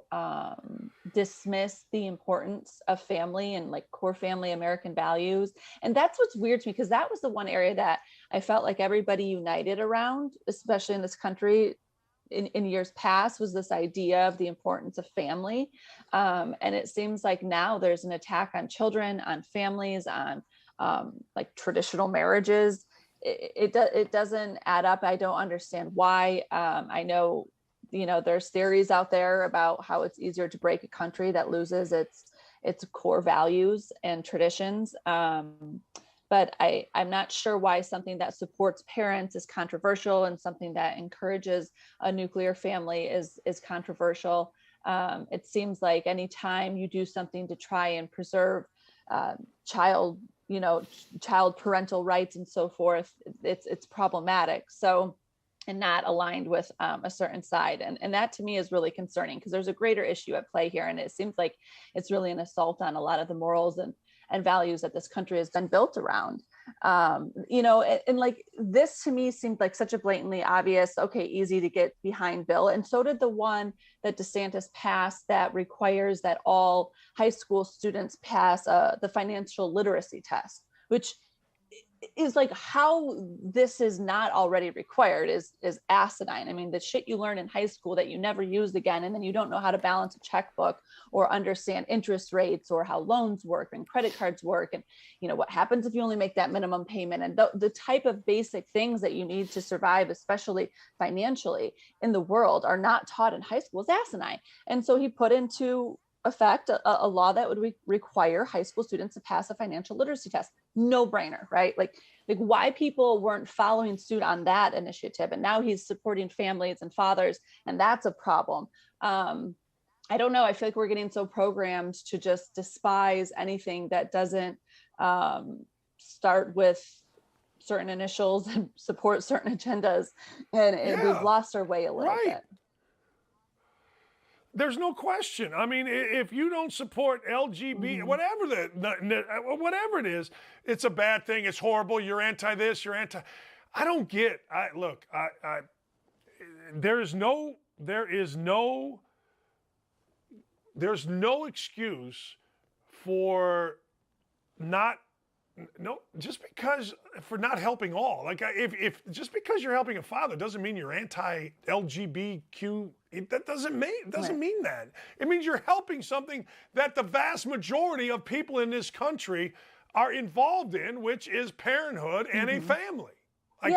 dismiss the importance of family and like core family American values. And that's what's weird to me, because that was the one area that I felt like everybody united around, especially in this country in years past, was this idea of the importance of family. And it seems like now there's an attack on children, on families, on like traditional marriages. It doesn't add up. I don't understand why. I know, there's theories out there about how it's easier to break a country that loses its core values and traditions. But I'm not sure why something that supports parents is controversial and something that encourages a nuclear family is controversial. It seems like anytime you do something to try and preserve child parental rights and so forth, it's problematic. So, and not aligned with a certain side. And that to me is really concerning, because there's a greater issue at play here. And it seems like it's really an assault on a lot of the morals and values that this country has been built around. And like this to me seemed like such a blatantly obvious, okay, easy to get behind bill. And so did the one that DeSantis passed that requires that all high school students pass the financial literacy test, which is like how this is not already required is asinine. I mean, the shit you learn in high school that you never use again, and then you don't know how to balance a checkbook or understand interest rates or how loans work and credit cards work. And, what happens if you only make that minimum payment, and the type of basic things that you need to survive, especially financially in the world, are not taught in high school is asinine. And so he put into effect a law that would require high school students to pass a financial literacy test. No brainer, right? Like why people weren't following suit on that initiative. And now he's supporting families and fathers, and that's a problem. I don't know. I feel like we're getting so programmed to just despise anything that doesn't start with certain initials and support certain agendas. And we've lost our way a little bit. There's no question. I mean, if you don't support LGBT, whatever it is, it's a bad thing. It's horrible. You're anti this. You're anti. I don't get. There's no excuse for not helping all. Like if just because you're helping a father doesn't mean you're anti-LGBTQ. That doesn't mean that. It means you're helping something that the vast majority of people in this country are involved in, which is parenthood and a family. And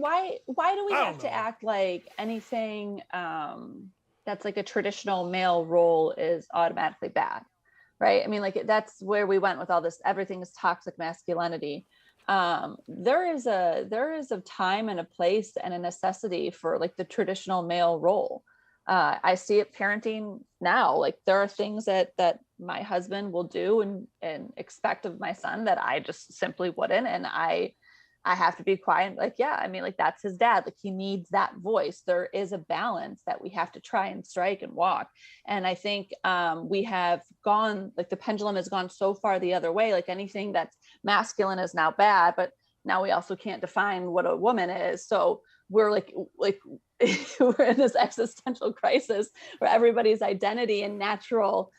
why do we have to act like anything that's like a traditional male role is automatically bad? Right. I mean, like that's where we went with all this. Everything is toxic masculinity. There is a time and a place and a necessity for like the traditional male role. I see it parenting now. Like there are things that my husband will do and expect of my son that I just simply wouldn't. And I I have to be quiet and like, yeah, I mean, like that's his dad. Like he needs that voice. There is a balance that we have to try and strike and walk. And I think we have gone, like the pendulum has gone so far the other way, like anything that's masculine is now bad, but now we also can't define what a woman is. So we're like we're in this existential crisis where everybody's identity and natural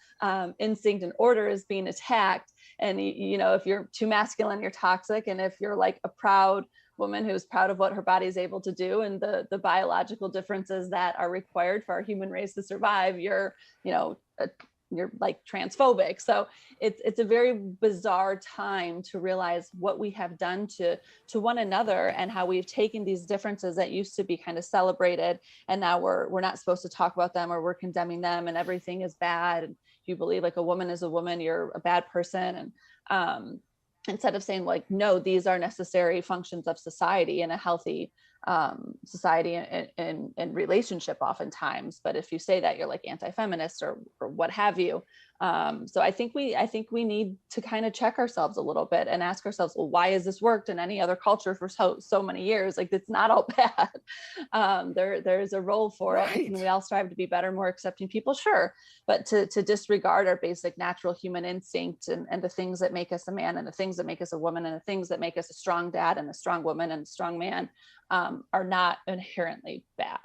instinct and order is being attacked. And, you know, if you're too masculine, you're toxic. And if you're like a proud woman who's proud of what her body is able to do and the biological differences that are required for our human race to survive, you're, you know, you're like transphobic. So it's a very bizarre time to realize what we have done to one another and how we've taken these differences that used to be kind of celebrated. And now we're not supposed to talk about them, or we're condemning them and everything is bad. And if you believe like a woman is a woman, you're a bad person. And instead of saying like, no, these are necessary functions of society and a healthy society and relationship oftentimes. But if you say that, you're like anti-feminist or what have you. So I think we need to kind of check ourselves a little bit and ask ourselves, well, why has this worked in any other culture for so many years? Like it's not all bad. There's a role for it. And we all strive to be better, more accepting people, sure. But to disregard our basic natural human instinct and the things that make us a man and the things that make us a woman and the things that make us a strong dad and a strong woman and a strong man are not inherently bad.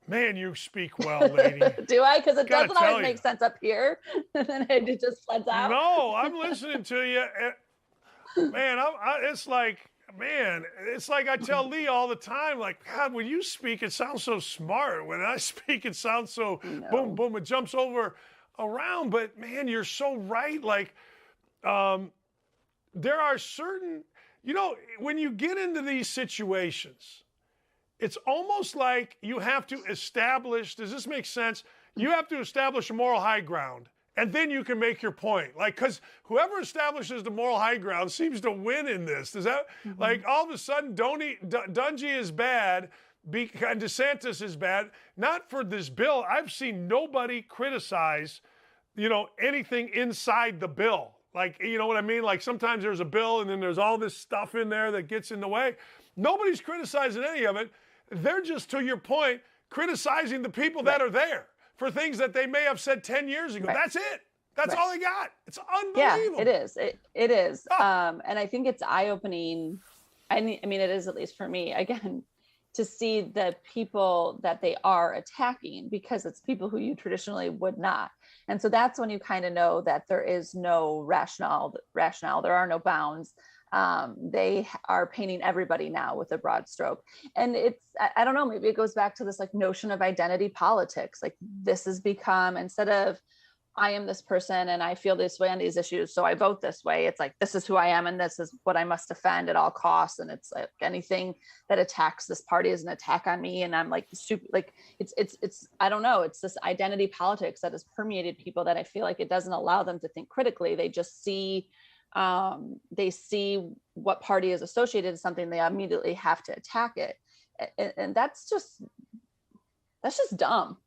Man, you speak well, lady. Do I? Because it doesn't always make sense up here. And then it just floods out. No, I'm listening to you. Man, it's like I tell Lee all the time, like, God, when you speak, it sounds so smart. When I speak, it sounds so boom, boom, it jumps over around. But man, you're so right. Like, there are certain, you know, when you get into these situations, it's almost like you have to establish, does this make sense? You have to establish a moral high ground, and then you can make your point. Like, because whoever establishes the moral high ground seems to win in this. Does that, like, all of a sudden, Dungy is bad, and DeSantis is bad, not for this bill. I've seen nobody criticize, you know, anything inside the bill. Like, you know what I mean? Like, sometimes there's a bill, and then there's all this stuff in there that gets in the way. Nobody's criticizing any of it. They're just, to your point, criticizing the people that are there for things that they may have said 10 years ago. That's it. That's all they got. It's unbelievable. Yeah, it is. It is. And I think it's eye-opening. I mean, it is, at least for me, again, to see the people that they are attacking, because it's people who you traditionally would not. And so that's when you kind of know that there is no rationale. There are no bounds. They are painting everybody now with a broad stroke. And it's, I don't know, maybe it goes back to this like notion of identity politics. Like this has become, instead of I am this person and I feel this way on these issues, so I vote this way, it's like, this is who I am and this is what I must defend at all costs. And it's like anything that attacks this party is an attack on me. And I'm like stupid, like it's I don't know, it's this identity politics that has permeated people that I feel like it doesn't allow them to think critically. They just see what party is associated with something, they immediately have to attack it. And that's just dumb.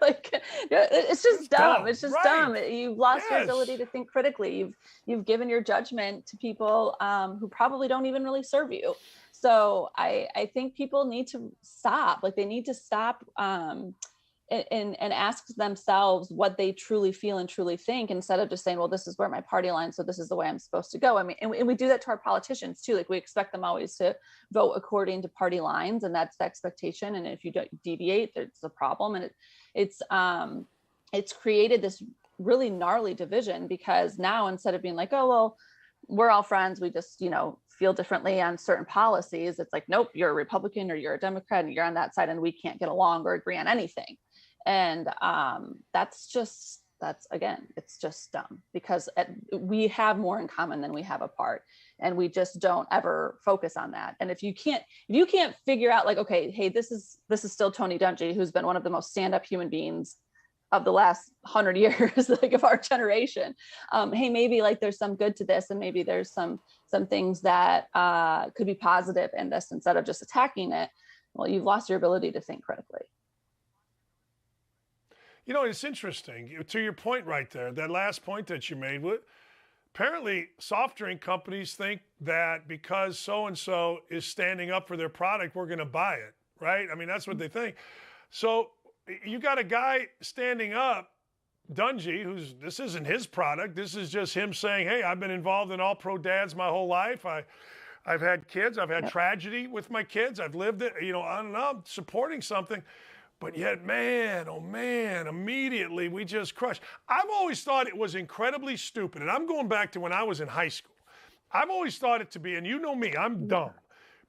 Like it's just dumb. It's just dumb. You've lost your ability to think critically. You've given your judgment to people who probably don't even really serve you. So I think people need to stop. Like they need to stop and ask themselves what they truly feel and truly think, instead of just saying, well, this is where my party line, so this is the way I'm supposed to go. I mean, and we do that to our politicians too. Like we expect them always to vote according to party lines, and that's the expectation. And if you don't deviate, it's a problem. And it's created this really gnarly division, because now instead of being like, oh, well, we're all friends, we just, you know, feel differently on certain policies, it's like, nope, you're a Republican or you're a Democrat and you're on that side and we can't get along or agree on anything. And that's just dumb, because we have more in common than we have apart, and we just don't ever focus on that. And if you can't figure out like, okay, hey, this is still Tony Dungy, who's been one of the most stand-up human beings of the last 100 years, like of our generation. Hey, maybe like there's some good to this, and maybe there's some things that could be positive in this, instead of just attacking it. Well, you've lost your ability to think critically. You know, it's interesting, to your point right there, that last point that you made, apparently soft drink companies think that because so-and-so is standing up for their product, we're going to buy it, right? I mean, that's what they think. So you got a guy standing up, Dungy, this isn't his product. This is just him saying, hey, I've been involved in all pro dads my whole life. I've had kids. I've had tragedy with my kids. I've lived it, on and on, supporting something. But yet, man, oh man, immediately we just crushed. I've always thought it was incredibly stupid. And I'm going back to when I was in high school. I've always thought it to be, and you know me, I'm dumb.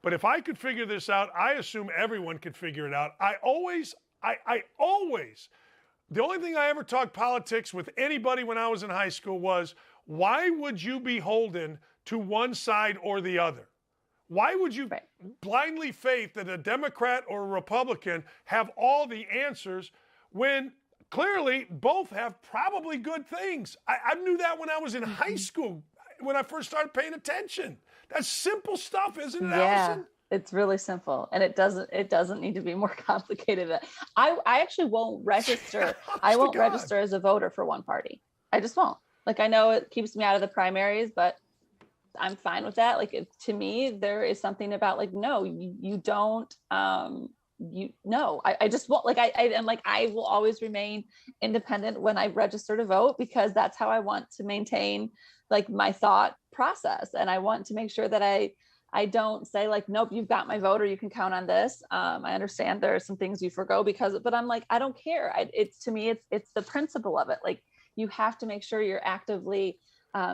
But if I could figure this out, I assume everyone could figure it out. I always, the only thing I ever talked politics with anybody when I was in high school was, why would you be beholden to one side or the other? Why would you blindly faith that a Democrat or a Republican have all the answers when clearly both have probably good things? I knew that when I was in high school, when I first started paying attention. That's simple stuff, isn't it, Allison? It's really simple, and it doesn't need to be more complicated. I actually won't register. I won't register as a voter for one party. I just won't. Like, I know it keeps me out of the primaries, but I'm fine with that. Like, to me, there is something about like, no, you don't, I just won't, like, I will always remain independent when I register to vote, because that's how I want to maintain like my thought process. And I want to make sure that I don't say like, nope, you've got my vote, or you can count on this. I understand there are some things you forgo but I'm like, I don't care. To me, it's the principle of it. Like, you have to make sure you're actively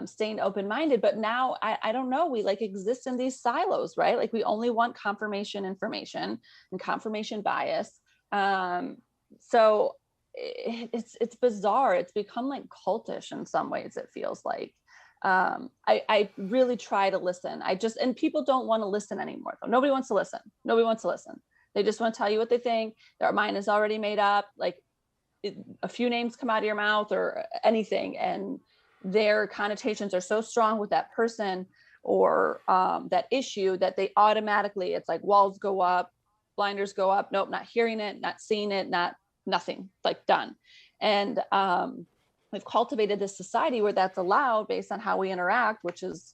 staying open-minded. But now I don't know, we like exist in these silos, right? Like, we only want confirmation information and confirmation bias. So it's bizarre. It's become like cultish in some ways, it feels like. I really try to listen. And people don't want to listen anymore though. Nobody wants to listen. They just want to tell you what they think. Their mind is already made up. Like, a few names come out of your mouth or anything, and their connotations are so strong with that person or that issue that they automatically, it's like walls go up, blinders go up. Nope, not hearing it, not seeing it, nothing, like done. And we've cultivated this society where that's allowed based on how we interact, which is,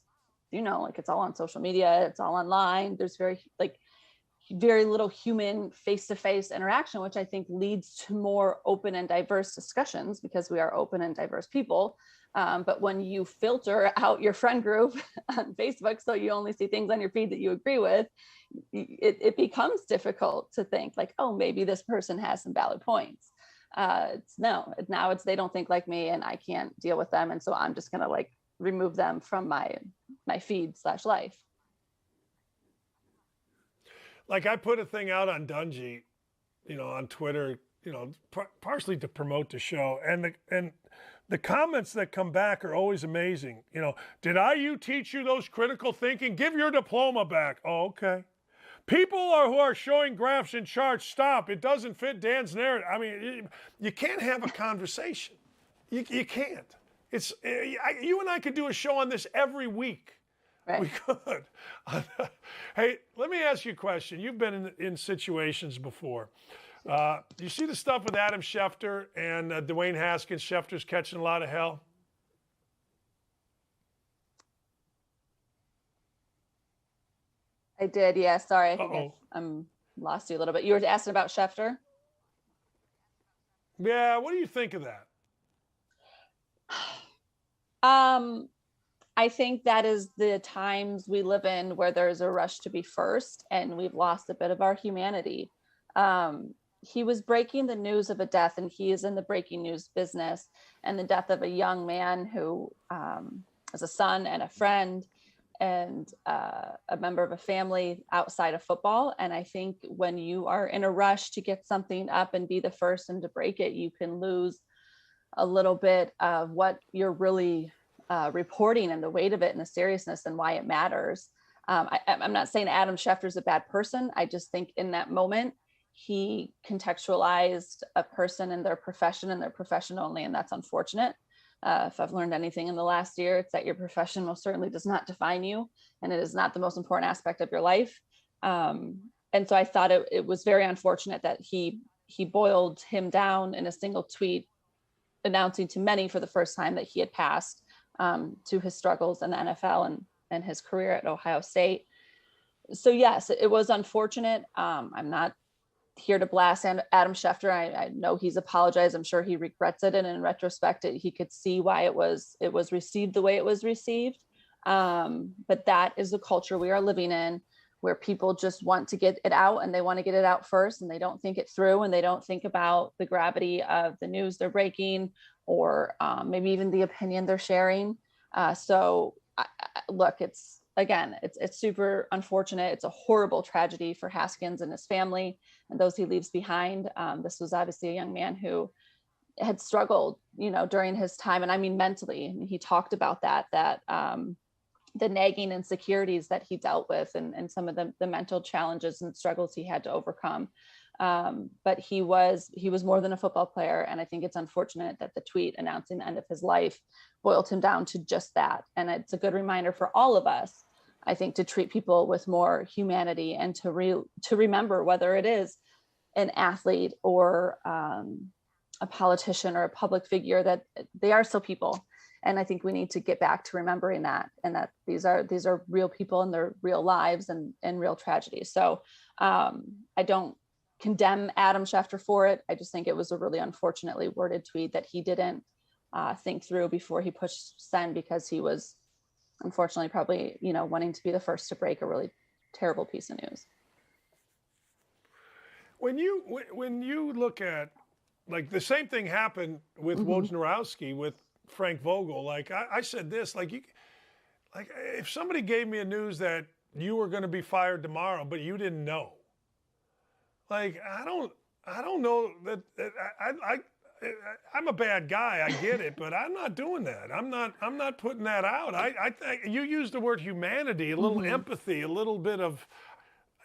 like, it's all on social media, it's all online. There's very little human face-to-face interaction, which I think leads to more open and diverse discussions, because we are open and diverse people. But when you filter out your friend group on Facebook, so you only see things on your feed that you agree with, it becomes difficult to think like, oh, maybe this person has some valid points. Now it's, they don't think like me and I can't deal with them. And so I'm just going to like remove them from my feed/life. Like, I put a thing out on Dungy, on Twitter, partially to promote the show. And the comments that come back are always amazing. Did IU teach you those critical thinking? Give your diploma back. Oh, okay. People who are showing graphs and charts, stop. It doesn't fit Dan's narrative. I mean, you can't have a conversation. You can't. You and I could do a show on this every week. Right. We could. Hey, let me ask you a question. You've been in situations before. You see the stuff with Adam Schefter and Dwayne Haskins? Schefter's catching a lot of hell. I did, yeah. Sorry, I think I'm lost you a little bit. You were asking about Schefter? Yeah, what do you think of that? I think that is the times we live in where there's a rush to be first, and we've lost a bit of our humanity. He was breaking the news of a death, and he is in the breaking news business, and the death of a young man who is a son and a friend and a member of a family outside of football. And I think when you are in a rush to get something up and be the first and to break it, you can lose a little bit of what you're really reporting and the weight of it and the seriousness and why it matters. I'm not saying Adam Schefter is a bad person. I just think in that moment, he contextualized a person and their profession and their profession only, and that's unfortunate. If I've learned anything in the last year, it's that your profession most certainly does not define you, and it is not the most important aspect of your life. And so I thought it was very unfortunate that he boiled him down in a single tweet, announcing to many for the first time that he had passed. to his struggles in the NFL and his career at Ohio State. So yes, it was unfortunate. I'm not here to blast Adam Schefter. I know he's apologized. I'm sure he regrets it. And in retrospect, he could see why it was received the way it was received. But that is the culture we are living in, where people just want to get it out, and they want to get it out first, and they don't think it through, and they don't think about the gravity of the news they're breaking, or maybe even the opinion they're sharing. Look, it's super unfortunate. It's a horrible tragedy for Haskins and his family and those he leaves behind. This was obviously a young man who had struggled, during his time. And I mean, mentally, and he talked about that the nagging insecurities that he dealt with, and some of the mental challenges and struggles he had to overcome. But he was more than a football player. And I think it's unfortunate that the tweet announcing the end of his life boiled him down to just that. And it's a good reminder for all of us, I think, to treat people with more humanity, and to remember, whether it is an athlete or a politician or a public figure, that they are still people. And I think we need to get back to remembering that, and that these are real people and their real lives and real tragedies. So I don't condemn Adam Schefter for it. I just think it was a really unfortunately worded tweet that he didn't think through before he pushed send, because he was unfortunately probably, wanting to be the first to break a really terrible piece of news. When you look at, like, the same thing happened with Wojnarowski with Frank Vogel. Like I said this, if somebody gave me a news that you were going to be fired tomorrow, but you didn't know, like, I don't know that I'm a bad guy. I get it, but I'm not doing that. I'm not putting that out. I think you used the word humanity, a little empathy, a little bit of,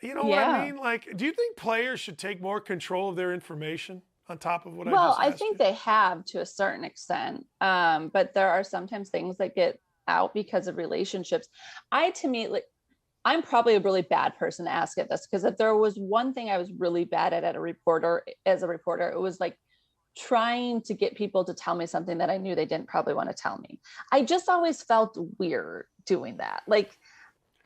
what I mean? Like, do you think players should take more control of their information on top of what I just asked? Well, I think they have, to a certain extent. But there are sometimes things that get out because of relationships. I'm probably a really bad person to ask at this, because if there was one thing I was really bad at as a reporter, it was like trying to get people to tell me something that I knew they didn't probably want to tell me. I just always felt weird doing that. Like,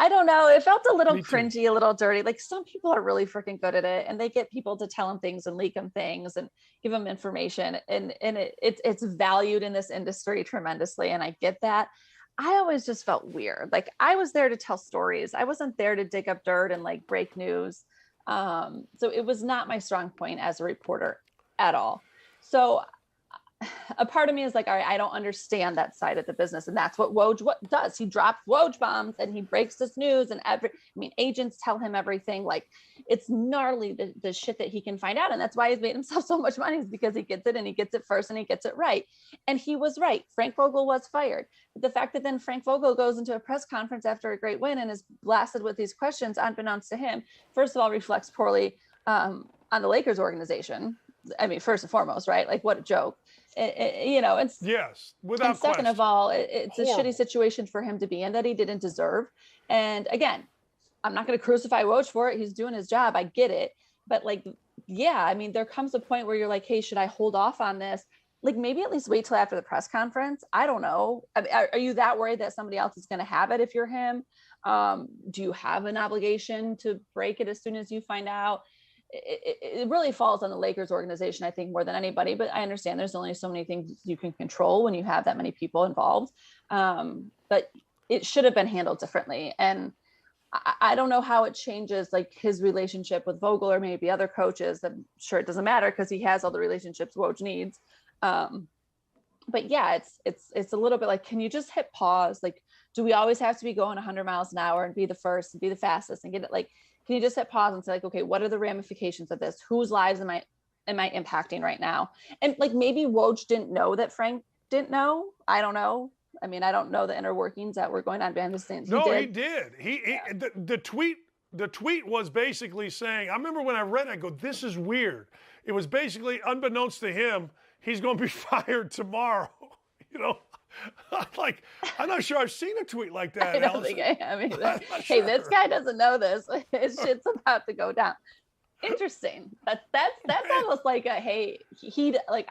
I don't know, it felt a little cringy, a little dirty. Like, some people are really freaking good at it, and they get people to tell them things and leak them things and give them information. And it's valued in this industry tremendously. And I get that. I always just felt weird. Like, I was there to tell stories. I wasn't there to dig up dirt and like break news. So it was not my strong point as a reporter at all. So a part of me is like, all right, I don't understand that side of the business. And that's what Woj does. He drops Woj bombs and he breaks this news, and agents tell him everything. Like, it's gnarly, the shit that he can find out. And that's why he's made himself so much money, is because he gets it, and he gets it first, and he gets it right. And he was right. Frank Vogel was fired. But the fact that then Frank Vogel goes into a press conference after a great win and is blasted with these questions unbeknownst to him, first of all, reflects poorly on the Lakers organization. I mean, first and foremost, right? Like, what a joke. It's yes, without and second question. of all, it's Horrible. a shitty situation for him to be in that he didn't deserve. And again, I'm not going to crucify Woj for it. He's doing his job. I get it. But like, yeah, I mean, there comes a point where you're like, hey, should I hold off on this? Like, maybe at least wait till after the press conference. I don't know. I mean, are you that worried that somebody else is going to have it if you're him? Do you have an obligation to break it as soon as you find out? It really falls on the Lakers organization, I think, more than anybody. But I understand there's only so many things you can control when you have that many people involved. But it should have been handled differently. And I don't know how it changes, like, his relationship with Vogel or maybe other coaches. I'm sure it doesn't matter, because he has all the relationships Woj needs. But yeah, it's a little bit like, can you just hit pause? Like, do we always have to be going 100 miles an hour and be the first and be the fastest and get it? Like, can you just hit pause and say, like, okay, what are the ramifications of this? Whose lives am I impacting right now? And like, maybe Woj didn't know that Frank didn't know. I don't know. I mean, I don't know the inner workings that were going on behind the scenes. He did. The tweet was basically saying, I remember when I read it, I go, this is weird. It was basically, unbeknownst to him, he's going to be fired tomorrow. Like, I'm not sure I've seen a tweet like that. I don't think hey, this guy doesn't know this. His shit's about to go down. Interesting. That's almost like a hey, he like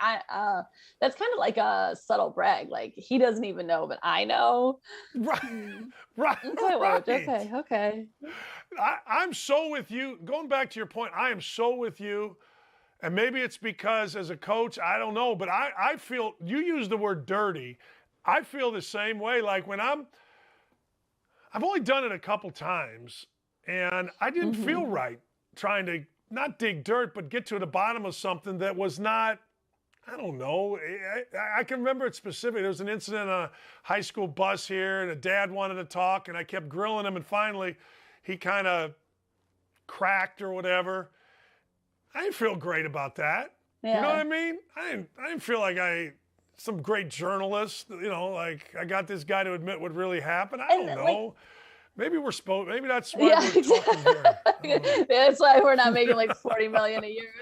that's kind of like a subtle brag. Like he doesn't even know, but I know. Right. Okay. I'm so with you. Going back to your point, I am so with you. And maybe it's because as a coach, I don't know, but I feel, you use the word dirty. I feel the same way. Like when I've only done it a couple times and I didn't feel right trying to not dig dirt, but get to the bottom of something that was not, I don't know. I can remember it specifically. There was an incident on a high school bus here and a dad wanted to talk and I kept grilling him and finally he kind of cracked or whatever. I didn't feel great about that. Yeah. You know what I mean? I didn't feel like some great journalist, like I got this guy to admit what really happened. I don't know. Maybe maybe that's why we're talking here. That's why we're not making like 40 million a year.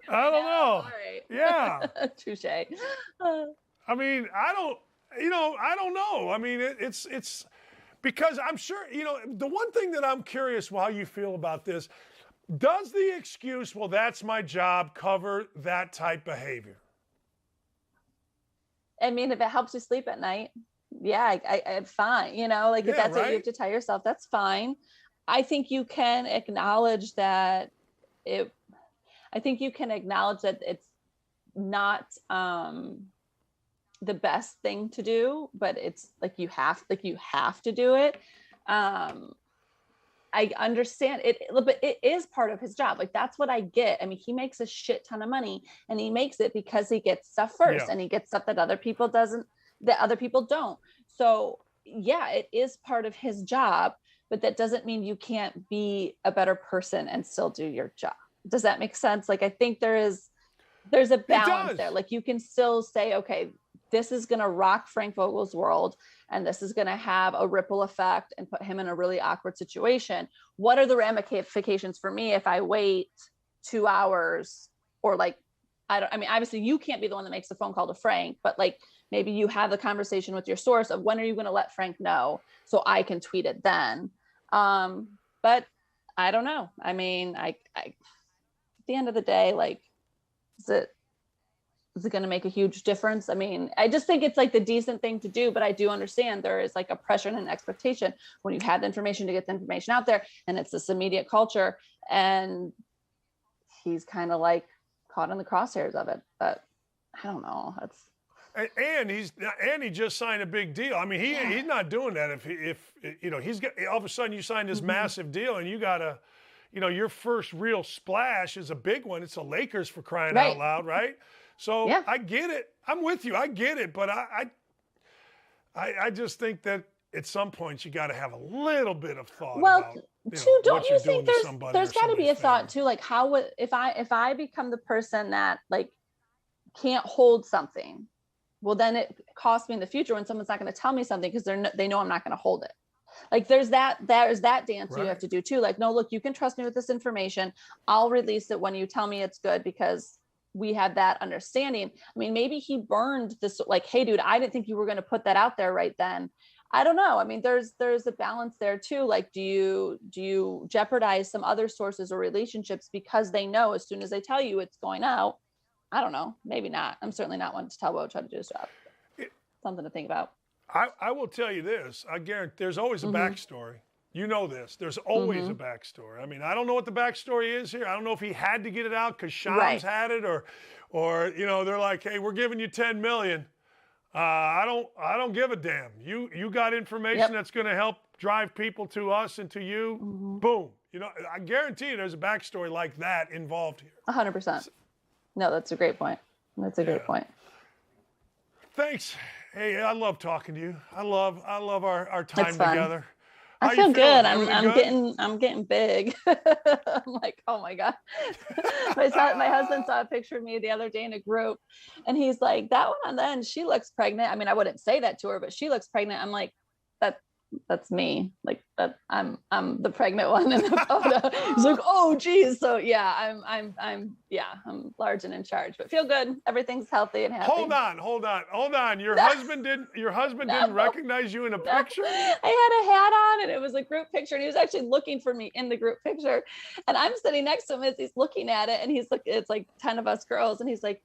I don't know. All right. Yeah. Touche. I mean, I don't know. I mean, it's because I'm sure, the one thing that I'm curious how you feel about this, does the excuse, well, that's my job, cover that type behavior? I mean, if it helps you sleep at night, yeah, I'm fine. If that's what you have to tell yourself, that's fine. I think you can acknowledge that it's not the best thing to do, but it's like you have to do it. I understand it, but it is part of his job. Like, that's what I get. I mean, he makes a shit ton of money and he makes it because he gets stuff first and he gets stuff that other people don't. So yeah, it is part of his job, but that doesn't mean you can't be a better person and still do your job. Does that make sense? Like, I think there's a balance there. Like, you can still say, okay, this is going to rock Frank Vogel's world and this is going to have a ripple effect and put him in a really awkward situation. What are the ramifications for me if I wait 2 hours or obviously you can't be the one that makes the phone call to Frank, but like maybe you have the conversation with your source of when are you going to let Frank know so I can tweet it then. But I don't know. I mean, I at the end of the day, like, is it going to make a huge difference? I mean, I just think it's like the decent thing to do, but I do understand there is like a pressure and an expectation when you have the information to get the information out there and it's this immediate culture and he's kind of like caught in the crosshairs of it, but I don't know. And he just signed a big deal. I mean, he's not doing that if he's got, all of a sudden you sign this massive deal and you gotta, your first real splash is a big one. It's the Lakers, for crying out loud, right? So yeah. I get it. I'm with you. I get it. But I just think that at some point you got to have a little bit of thought. Well, don't you think there's got to be a thought too? Like, if I become the person that like can't hold something, well, then it costs me in the future when someone's not going to tell me something because they know I'm not going to hold it. Like there's that dance you have to do too. Like, no, look, you can trust me with this information. I'll release it when you tell me it's good because we had that understanding. I mean, maybe he burned this, like, hey dude, I didn't think you were going to put that out there right then. I don't know. I mean, there's a balance there too. Like, do you jeopardize some other sources or relationships because they know as soon as they tell you it's going out? I don't know. Maybe not. I'm certainly not one to tell Bo try to do his job. Something to think about. I will tell you this. I guarantee there's always a backstory. You know this. There's always a backstory. I mean, I don't know what the backstory is here. I don't know if he had to get it out because Shams had it, or they're like, hey, we're giving you $10 million. I don't give a damn. You got information that's going to help drive people to us and to you. Boom. I guarantee you there's a backstory like that involved here. 100%. No, that's a great point. That's a great point. Thanks. Hey, I love talking to you. I love our time together. I feel good. I'm getting big. I'm like, oh my God. My husband saw a picture of me the other day in a group and he's like, that one on the end, she looks pregnant. I mean, I wouldn't say that to her, but she looks pregnant. I'm like, that's me. Like that, I'm the pregnant one in the photo. He's like, oh geez. So yeah, I'm large and in charge, but feel good. Everything's healthy and happy. Hold on. Your husband didn't recognize you in a picture? I had a hat on and it was a group picture and he was actually looking for me in the group picture. And I'm sitting next to him as he's looking at it and he's like, it's like 10 of us girls. And he's like,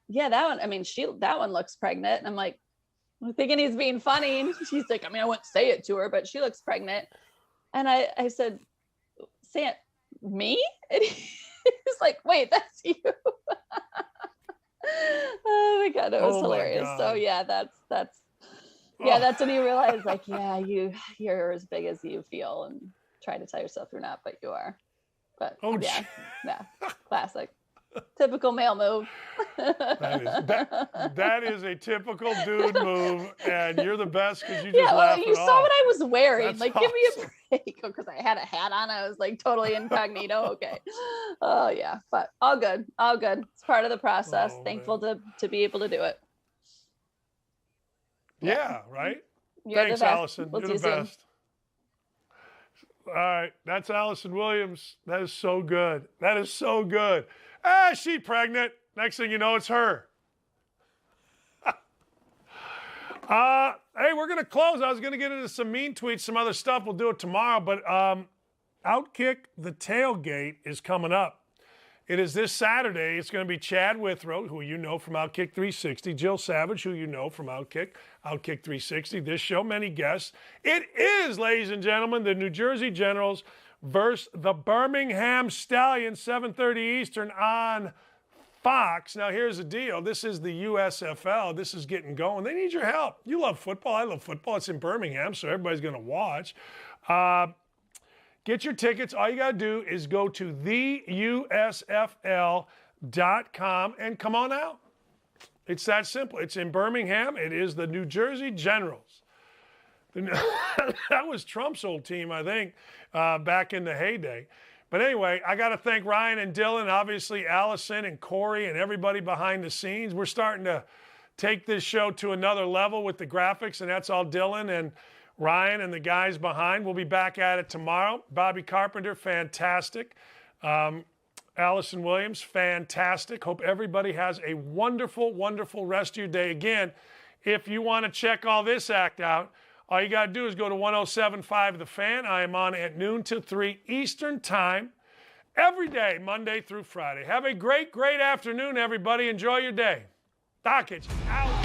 yeah, that one, I mean, that one looks pregnant. And I'm like, I'm thinking he's being funny. And she's like, I mean, I wouldn't say it to her, but she looks pregnant. And I said, say it, me? And he's like, wait, that's you. Oh my God, it was hilarious. So yeah, that's when you realize like, yeah, you're as big as you feel and try to tell yourself you're not, but you are. But yeah, classic. Typical male move. That is a typical dude move, and you're the best because you just laugh it off. You saw what I was wearing. That's like, awesome. Give me a break because I had a hat on. I was like totally incognito. Okay. Oh yeah, but all good. It's part of the process. Thankful to be able to do it. Yeah, right. Thanks, Allison. You're the best. All right, that's Allison Williams. That is so good. She's pregnant. Next thing you know, it's her. Hey, we're going to close. I was going to get into some mean tweets, some other stuff. We'll do it tomorrow. But Outkick the Tailgate is coming up. It is this Saturday. It's going to be Chad Withrow, who you know from Outkick 360, Jill Savage, who you know from Outkick 360, this show, many guests. It is, ladies and gentlemen, the New Jersey Generals versus the Birmingham Stallions, 7:30 Eastern on Fox. Now, here's the deal. This is the USFL. This is getting going. They need your help. You love football. I love football. It's in Birmingham, so everybody's going to watch. Get your tickets. All you got to do is go to theusfl.com and come on out. It's that simple. It's in Birmingham. It is the New Jersey Generals. That was Trump's old team, I think, back in the heyday. But anyway, I got to thank Ryan and Dylan, obviously Allison and Corey and everybody behind the scenes. We're starting to take this show to another level with the graphics, and that's all Dylan and Ryan and the guys behind. We'll be back at it tomorrow. Bobby Carpenter, fantastic. Allison Williams, fantastic. Hope everybody has a wonderful, wonderful rest of your day. Again, if you want to check all this act out, all you got to do is go to 107.5 The Fan. I am on at noon to 3 Eastern Time every day, Monday through Friday. Have a great, great afternoon, everybody. Enjoy your day. Dakich out.